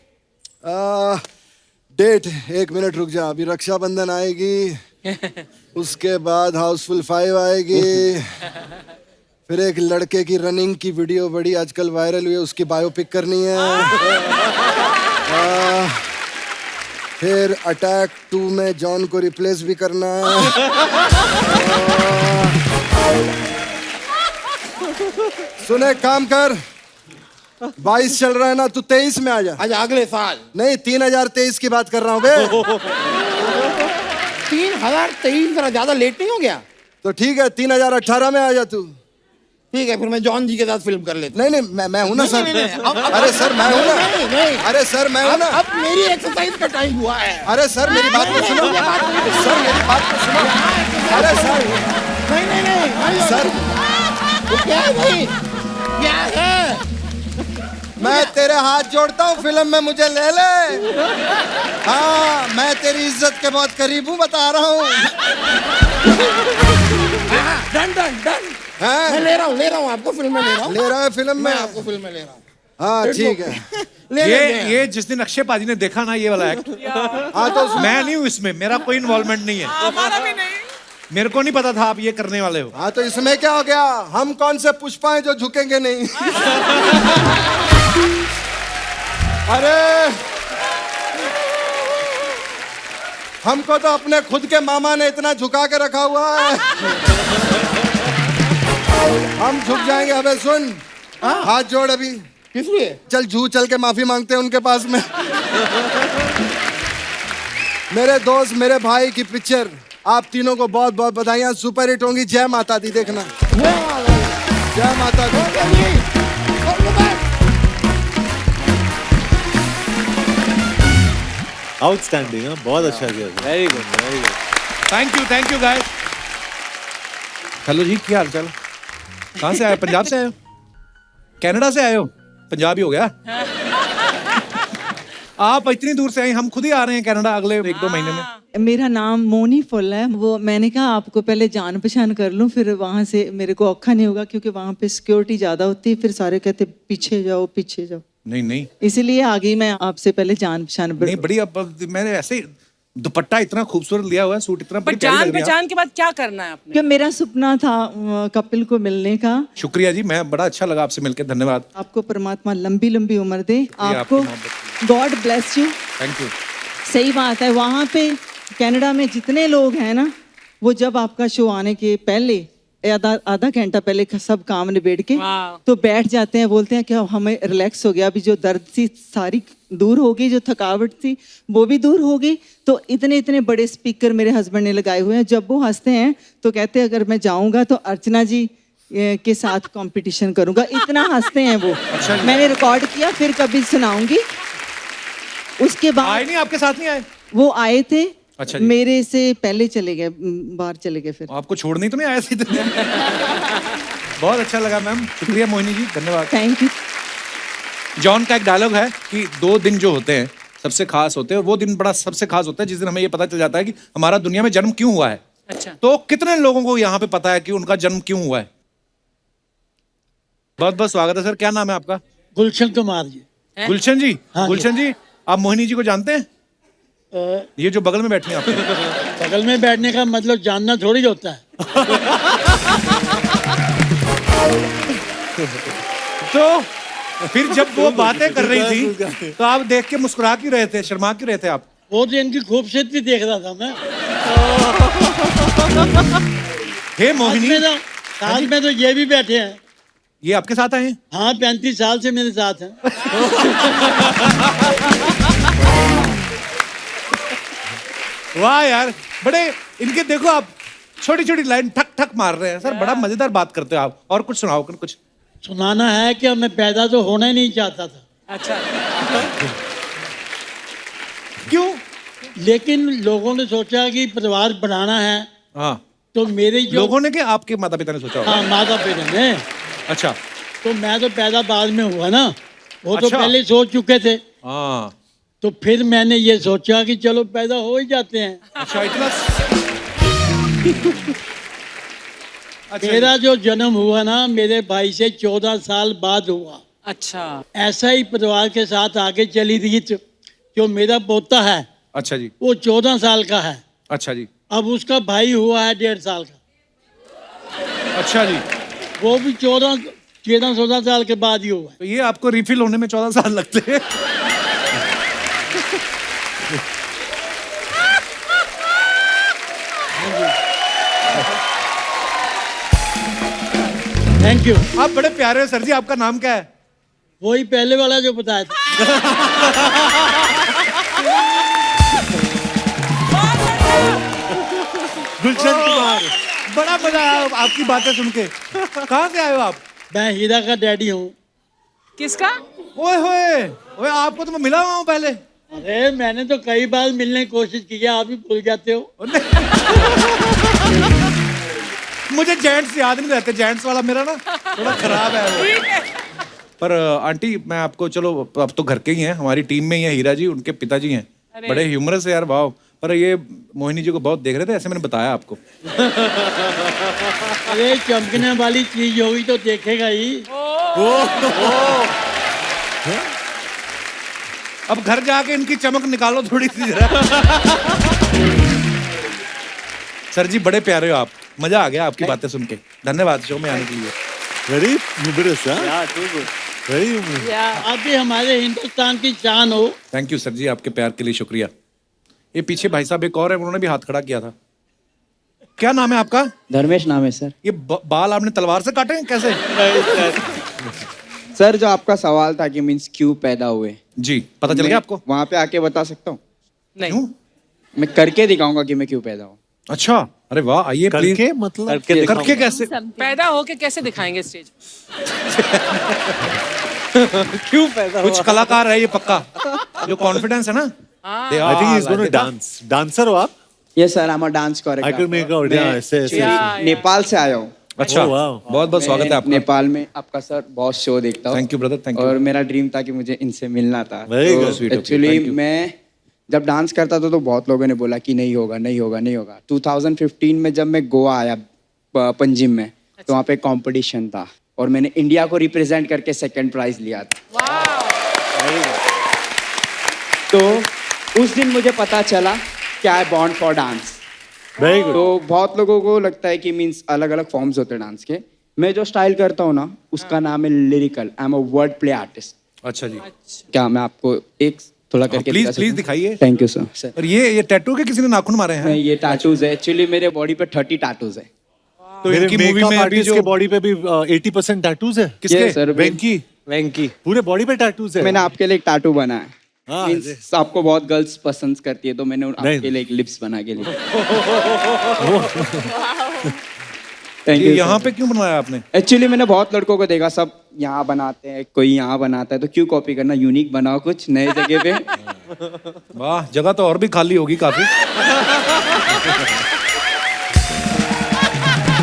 डेट 1 मिनट रुक जा। अभी रक्षाबंधन आएगी, उसके बाद हाउसफुल 5 आएगी, फिर एक लड़के की रनिंग की वीडियो बड़ी आजकल वायरल हुई है, उसकी बायोपिक करनी है। फिर अटैक 2 में जॉन को रिप्लेस भी करना है। सुन एक काम कर, 22 चल रहा है ना, तू 23 में आ जा। अच्छा, अगले साल? नहीं, 3023 की बात कर रहा हूँ बे। 3023 जरा ज्यादा लेट नहीं हो गया? तो ठीक है, 3018 में आ जा तू। ठीक है, फिर मैं जॉन जी के साथ फिल्म कर लेता नहीं नहीं, मैं हूं ना सर। अरे सर मैं हूं ना। नहीं, अरे सर मैं हूं ना। अब मेरी एक्सरसाइज का टाइम हुआ है। अरे सर मेरी बात तो सुनो। सर मेरी बात तो सुनो। अरे सर नहीं सर, क्या है भाई, क्या है? मैं तेरे हाथ जोड़ता हूँ, फिल्म में मुझे ले ले। हाँ, मैं तेरी इज्जत के बहुत करीब हूँ, बता रहा हूँ। डन डन डन, मैं ले रहा हूँ आपको फिल्म में ले रहा हूँ। ले रहा है फिल्म में? मैं आपको फिल्म में ले रहा हूँ। हाँ ठीक है। ये जिस दिन अक्षय पाजी ने देखा ना ये वाला एक्ट, हाँ तो मैं नहीं हूँ इसमें, मेरा कोई इन्वॉल्वमेंट नहीं है। हमारा भी नहीं। मेरे को नहीं पता था आप ये करने वाले हो। हाँ तो इसमें क्या हो गया? हम कौन से पुष्पा हैं जो झुकेंगे नहीं? अरे हमको तो अपने खुद के मामा ने इतना झुका के रखा हुआ है, हम झुक जाएंगे। अबे सुन, हाथ जोड़ अभी। किस लिए? चल जू चल के माफी मांगते हैं उनके पास में। मेरे दोस्त मेरे भाई की पिक्चर, आप तीनों को बहुत बहुत बधाइयाँ, सुपर हिट होंगी। जय माता दी। देखना, जय माता दी। आउटस्टैंडिंग, बहुत अच्छा किया। Very good, very good. Thank you guys. Hello जी, क्या हाल चाल? कहाँ से आए? पंजाब से आए हो? कनाडा से आए हो? पंजाबी हो गया। आप इतनी दूर से आए, हम खुद ही आ रहे हैं कनाडा अगले 1-2 महीने में। मेरा नाम मोनी फुल है। वो मैंने कहा आपको पहले जान पहचान कर लूं, फिर वहाँ से मेरे को औखा नहीं होगा, क्योंकि वहाँ पे सिक्योरिटी ज़्यादा होती है, फिर सारे कहते पीछे जाओ पीछे जाओ। नहीं इसीलिए आ गई मैं आपसे पहले जान पहचान। नहीं, बड़ी अब मैंने ऐसे दुपट्टा इतना खूबसूरत लिया हुआ है, सूट इतना पर जान पहचान के बाद क्या करना है आपने? क्योंकि मेरा सपना था कपिल को मिलने का। शुक्रिया जी, मैं बड़ा अच्छा लगा आपसे मिलकर, धन्यवाद। आपको परमात्मा लंबी लंबी उम्र दे, आपको God bless you. Thank you. सही बात है, वहाँ पे कनाडा में जितने लोग हैं ना, वो जब आपका शो आने के पहले आधा घंटा पहले सब काम निबेड़ के तो बैठ जाते हैं, बोलते हैं कि हमें रिलैक्स हो गया, अभी जो दर्द थी सारी दूर हो गई, जो थकावट थी वो भी दूर हो गई। तो इतने इतने बड़े स्पीकर मेरे हस्बैंड ने लगाए हुए हैं, जब वो हंसते हैं तो कहते हैं अगर मैं जाऊंगा तो अर्चना जी के साथ कंपटीशन करूंगा, इतना हंसते हैं वो। मैंने रिकॉर्ड किया, फिर कभी सुनाऊंगी। उसके बाद आए नहीं, आपके साथ नहीं आए? वो आए थे। अच्छा, मेरे से पहले चले गए, बाहर चले गए। फिर आपको छोड़ने तो नहीं आया सीधे? बहुत अच्छा लगा मैम, शुक्रिया मोहिनी जी, धन्यवाद। Thank you. जॉन का एक डायलॉग है कि 2 दिन जो होते हैं सबसे खास होते हैं, वो दिन बड़ा सबसे खास होता है जिस दिन हमें ये पता चल जाता है कि हमारा दुनिया में जन्म क्यों हुआ है। अच्छा, तो कितने लोगों को यहाँ पे पता है कि उनका जन्म क्यों हुआ है? बहुत बहुत स्वागत है सर, क्या नाम है आपका? गुलशन कुमार जी। गुलशन जी? हाँ, गुलशन जी, आप मोहिनी जी को जानते हैं? ये जो बगल में बैठी हैं आपके? बगल में बैठने का मतलब जानना थोड़ी होता है। तो फिर जब वो बातें कर रही थी तो आप देख के मुस्कुरा क्यों रहे थे, शर्मा क्यों रहे थे आप? वो तो इनकी खूबसूरती देख रहा था मैं। हे मोहिनी, साथ में तो ये भी बैठे हैं। ये आपके साथ आए हैं? हाँ, 35 साल से मेरे साथ हैं। वाह यार, बड़े इनके देखो आप छोटी छोटी लाइन ठक ठक मार रहे हैं सर, बड़ा मजेदार बात करते हो आप। और कुछ सुनाओ कुछ। सुनाना है कि मैं पैदा तो होना ही नहीं चाहता था, अच्छा, क्यों? लेकिन लोगों ने सोचा कि परिवार बनाना है, हाँ, तो मेरे जो लोगों ने कि आपके माता पिता ने सोचा होगा? हाँ माता पिता ने, अच्छा तो मैं तो पैदा बाद में हुआ ना, वो तो अच्छा। पहले सोच चुके थे, हाँ, तो फिर मैंने ये सोचा कि चलो पैदा हो ही जाते हैं। अच्छा इतना अच्छा मेरा जो जन्म हुआ ना मेरे भाई से 14 साल बाद हुआ। अच्छा, ऐसा ही परिवार के साथ आगे चली रीत, जो मेरा पोता है अच्छा जी, वो 14 साल का है, अच्छा जी, अब उसका भाई हुआ है 1.5 साल का, अच्छा जी। वो भी 14-14 साल के बाद ही हुआ है। तो ये आपको रिफिल होने में 14 साल लगते हैं। Thank you. आप बड़े प्यारे हो सर जी, आपका नाम क्या है? वही पहले वाला जो बताया था। गुलशन कुमार, बड़ा मजा आया आपकी बातें सुन के। कहाँ से आए हो आप? मैं हीरा का डैडी हूँ। किसका? ओए होए, ओए आपको तो मैं मिला हुआ हूँ पहले। अरे मैंने तो कई बार मिलने की कोशिश की है, आप ही भूल जाते हो। मुझे जेंट्स याद नहीं रहते, जेंट्स वाला मेरा ना थोड़ा खराब है वो। पर आंटी मैं आपको, चलो अब तो घर के ही हैं, हमारी टीम में ही है हीरा जी, उनके पिताजी हैं, बड़े ह्यूमरस है यार, वाह। पर ये मोहिनी जी को बहुत देख रहे थे, ऐसे मैंने बताया आपको। अरे चमकने वाली चीज होगी तो देखेगा ही। अब घर जाके इनकी चमक निकालो थोड़ी सी जरा। सर जी बड़े प्यारे हो आप, मजा आ गया आपकी बातें सुन के। धन्यवाद शो में आने के लिए। वेरी ह्यूमरस, वेरी आप भी हमारे हिंदुस्तान की शान हो। थैंक यू सर जी, आपके प्यार के लिए शुक्रिया। ये पीछे भाई साहब एक और है, उन्होंने भी हाथ खड़ा किया था। क्या नाम है आपका? धर्मेश नाम है सर। ये बाल आपने तलवार से काटे हैं कैसे? सर जो आपका सवाल था कि मीन्स क्यों पैदा हुए, जी पता चल गया आपको? वहां पे आके बता सकता हूँ। नहीं, मैं करके दिखाऊंगा कि मैं क्यों पैदा हूँ। अच्छा, अरे वाह, आइए प्लीज। करके मतलब करके कैसे? पैदा होके कैसे दिखाएंगे स्टेज? क्यों पैदा कुछ कलाकार है ये पक्का, जो कॉन्फिडेंस है ना। I think he is gonna dance. Dancer हो आप? Yes sir, I am a dance I can make out, मैं ऐसे ऐसे। नेपाल से आया हूँ। अच्छा, Oh, wow. बहुत बहुत स्वागत है आपका। नेपाल में आपका सर बहुत शो देखता हूँ। Thank you brother, thank you. और मेरा ड्रीम था कि मुझे इनसे मिलना था। Very good. Sweet of you, actually thank you. मैं जब डांस करता था तो बहुत लोगों ने बोला कि नहीं होगा नहीं होगा नहीं होगा। 2015 में जब मैं गोवा आया पंजिम में, तो वहाँ पे कंपटीशन था और मैंने इंडिया को रिप्रेजेंट करके सेकंड प्राइज लिया था। तो उस दिन मुझे पता चला क्या है bond for dance. Very good. तो बहुत लोगों को लगता है कि मीन्स अलग अलग फॉर्म्स होते हैं डांस के। मैं जो स्टाइल करता हूँ ना, उसका नाम है lyrical. I am a word play artist. अच्छा जी, क्या मैं आपको एक थोड़ा करके प्लीज प्लीज दिखाइए। Thank you sir. और ये टैटू के किसी ने नाखून मारे हैं? ये टैटूज है, एक्चुअली मेरे बॉडी पे 30 टैटूज है। तो मेरे इनकी मूवी मेकअप में अभी आर्टिस्ट जो के बॉडी पे भी 80% टैटूज है। किसके? Yes, sir, वेंकी पूरे बॉडी पे टैटूज है। मैंने आपके लिए एक टैटू बना है। हाँ, Means आपको बहुत गर्ल्स पसंद करती है, तो मैंने नहीं। आपके लिए एक लिप्स बना के लिए। ये यहाँ पे क्यों बनवाया आपने? एक्चुअली मैंने बहुत लड़कों को देखा, सब यहाँ बनाते हैं, कोई यहाँ बनाता है, तो क्यों कॉपी करना, यूनिक बनाओ कुछ नए जगह पे। वाह, जगह तो और भी खाली होगी काफी।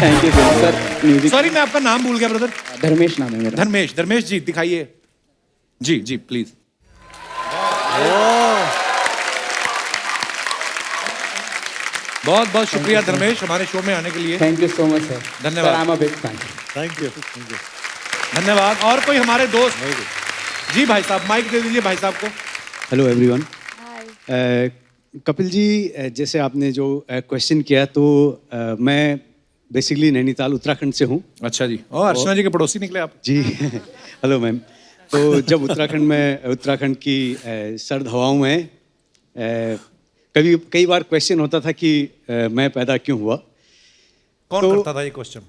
Thank you sir. Music sorry मैं आपका नाम भूल गया ब्रदर। धर्मेश नाम है मेरा। धर्मेश, धर्मेश जी दिखाइए। जी जी प्लीज। बहुत बहुत शुक्रिया धर्मेश हमारे शो में आने के लिए। Thank you so much sir. धन्यवाद। I am a big fan. Thank you. धन्यवाद। और कोई हमारे दोस्त? जी भाई साहब, माइक दे दीजिए भाई साहब को। Hello everyone. कपिल जी, जैसे आपने जो क्वेश्चन किया, तो मैं बेसिकली नैनीताल उत्तराखंड से हूँ। अच्छा जी, और अर्चना जी के पड़ोसी निकले आप। जी हेलो मैम। तो जब उत्तराखंड की सर्द हवाओं में कई बार क्वेश्चन होता था कि मैं पैदा क्यों हुआ। कौन तो करता था ये क्वेश्चन?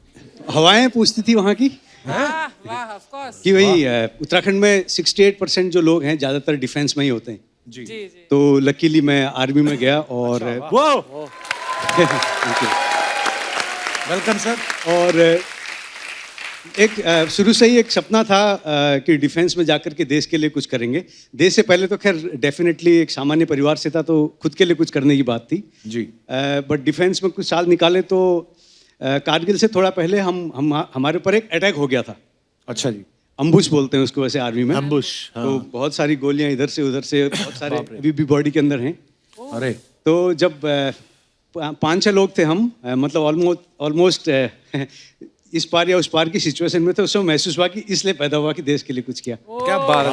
हवाएं पूछती थी वहाँ की वाह, of course. कि भाई उत्तराखंड में 68% जो लोग हैं ज़्यादातर डिफेंस में ही होते हैं। जी जी तो लकीली मैं आर्मी में गया और वेलकम सर। और एक शुरू से ही एक सपना था कि डिफेंस में जाकर के देश के लिए कुछ करेंगे। देश से पहले तो खैर डेफिनेटली एक सामान्य परिवार से था, तो खुद के लिए कुछ करने की बात थी जी। बट डिफेंस में कुछ साल निकाले तो कारगिल से थोड़ा पहले हमारे ऊपर एक अटैक हो गया था। अच्छा जी। अम्बुश बोलते हैं उसको वैसे आर्मी में। अम्बुश, हाँ। तो बहुत सारी गोलियां इधर से उधर से, बहुत सारे अभी भी बॉडी के अंदर हैं। अरे तो जब 5-6 लोग थे हम, मतलब ऑलमोस्ट इस पार या उस पार की सिचुएशन में थे, उस समय महसूस हुआ कि इसलिए पैदा हुआ कि देश के लिए कुछ किया। क्या बात है,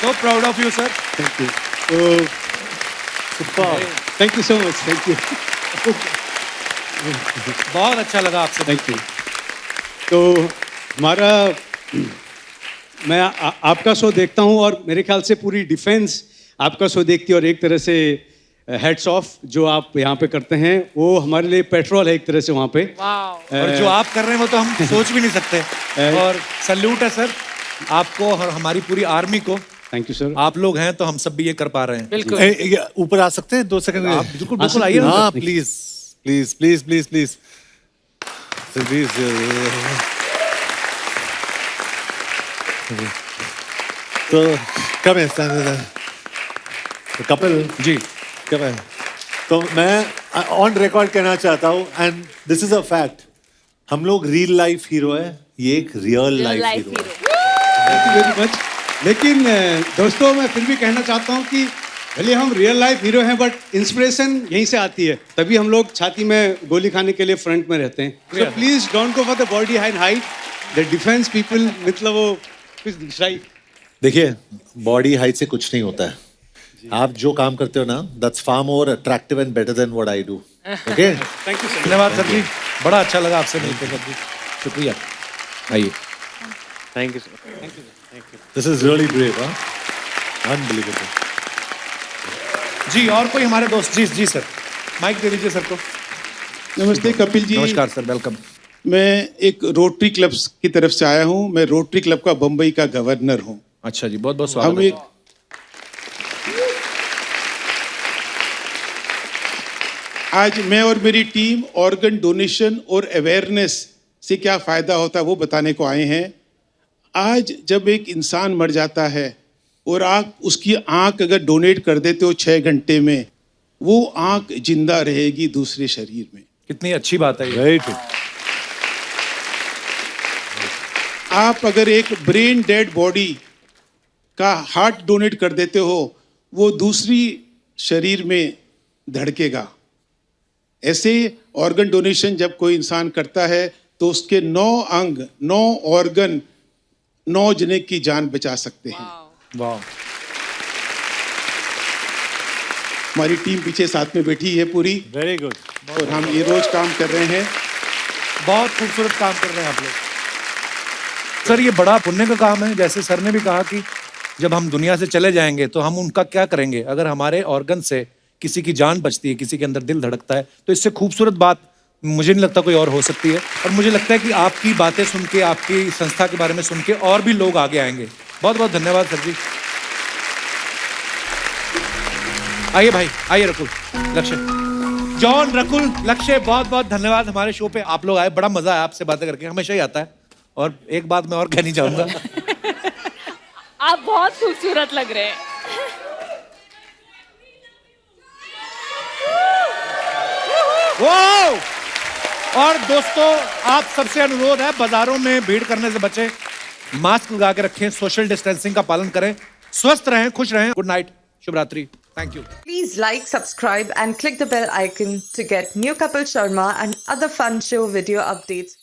so proud of you sir. Thank you. तो thank you so much, thank you. बहुत अच्छा लगा आपसे। Thank you. तो हमारा मैं आपका शो देखता हूँ और मेरे ख्याल से पूरी डिफेंस आपका शो देखती है, और एक तरह से हेड्स ऑफ जो आप यहाँ पे करते हैं वो हमारे लिए पेट्रोल है एक तरह से वहाँ पे। और जो आप कर रहे हैं वो तो हम सोच भी नहीं सकते। और सल्यूट है सर आपको और हमारी पूरी आर्मी को। Thank you sir. आप लोग हैं तो हम सब भी ये कर पा रहे हैं। बिल्कुल। ऊपर आ सकते हैं 2 सेकंड? आप बिल्कुल बिल्कुल आइए। हाँ please please please please please please. तो कम है कपिल जी, कम है। तो मैं ऑन रिकॉर्ड कहना चाहता हूँ, and this is a fact, हम लोग रियल लाइफ हीरो है, ये एक रियल लाइफ हीरो है। Thank you very much. लेकिन दोस्तों मैं फिर भी कहना चाहता हूँ कि भले हम रियल लाइफ हीरो हैं, बट इंस्पिरेशन यहीं से आती है, तभी हम लोग छाती में गोली खाने के लिए फ्रंट में रहते हैं। So please don't go for the body height, the defence people, मतलब वो कुछ दूसरा ही। देखिए बॉडी हाइट से कुछ नहीं होता है। आप जो काम करते हो ना, that's far more attractive and better than what I do. Okay, thank you. धन्यवाद सर जी, बड़ा अच्छा लगा आपसे मिलकर सर जी, शुक्रिया। आइए। Thank you sir. Thank you. This is really brave, unbelievable. जी और कोई हमारे दोस्त? जी जी सर, माइक दे दीजिए सर को। नमस्ते कपिल जी। नमस्कार सर, वेलकम। मैं एक रोटरी क्लब की तरफ से आया हूँ। मैं रोटरी क्लब का बम्बई का गवर्नर हूँ। अच्छा जी, बहुत बहुत स्वागत। हम एक आज मैं और मेरी टीम ऑर्गन डोनेशन और अवेयरनेस से क्या फायदा होता है वो बताने को आए हैं। आज जब एक इंसान मर जाता है और आप उसकी आंख अगर डोनेट कर देते हो 6 घंटे में, वो आंख जिंदा रहेगी दूसरे शरीर में। कितनी अच्छी बात है ये। राइट। आप अगर एक ब्रेन डेड बॉडी का हार्ट डोनेट कर देते हो, वो दूसरी शरीर में धड़केगा। ऐसे ऑर्गन डोनेशन जब कोई इंसान करता है तो उसके 9 अंग, 9 ऑर्गन, 9 जने की जान बचा सकते हैं। वाह। हमारी टीम पीछे साथ में बैठी है पूरी। Very good. और हम ये रोज काम कर रहे हैं। बहुत खूबसूरत काम कर रहे हैं आप लोग सर। ये बड़ा पुण्य का काम है। जैसे सर ने भी कहा कि जब हम दुनिया से चले जाएंगे तो हम उनका क्या करेंगे। अगर हमारे ऑर्गन से किसी की जान बचती है, किसी के अंदर दिल धड़कता है, तो इससे खूबसूरत बात मुझे नहीं लगता कोई और हो सकती है। और मुझे लगता है कि आपकी बातें सुन के, आपकी संस्था के बारे में सुन के और भी लोग आगे आएंगे। बहुत बहुत धन्यवाद सर जी। आइए भाई, आइए रकुल, लक्ष्य, जॉन, रकुल, लक्ष्य, बहुत बहुत धन्यवाद हमारे शो पे आप लोग आए। बड़ा मजा आया आपसे बातें करके, हमेशा ही आता है। और एक बात मैं और कहनी चाहूंगा, आप बहुत खूबसूरत लग रहे हैं। और दोस्तों आप सबसे अनुरोध है, बाजारों में भीड़ करने से बचें, मास्क लगा के रखें, सोशल डिस्टेंसिंग का पालन करें, स्वस्थ रहें, खुश रहें। गुड नाइट, शुभ रात्रि, thank you. Please like, subscribe and click the bell icon to get new Kapil Sharma and other fun show video updates.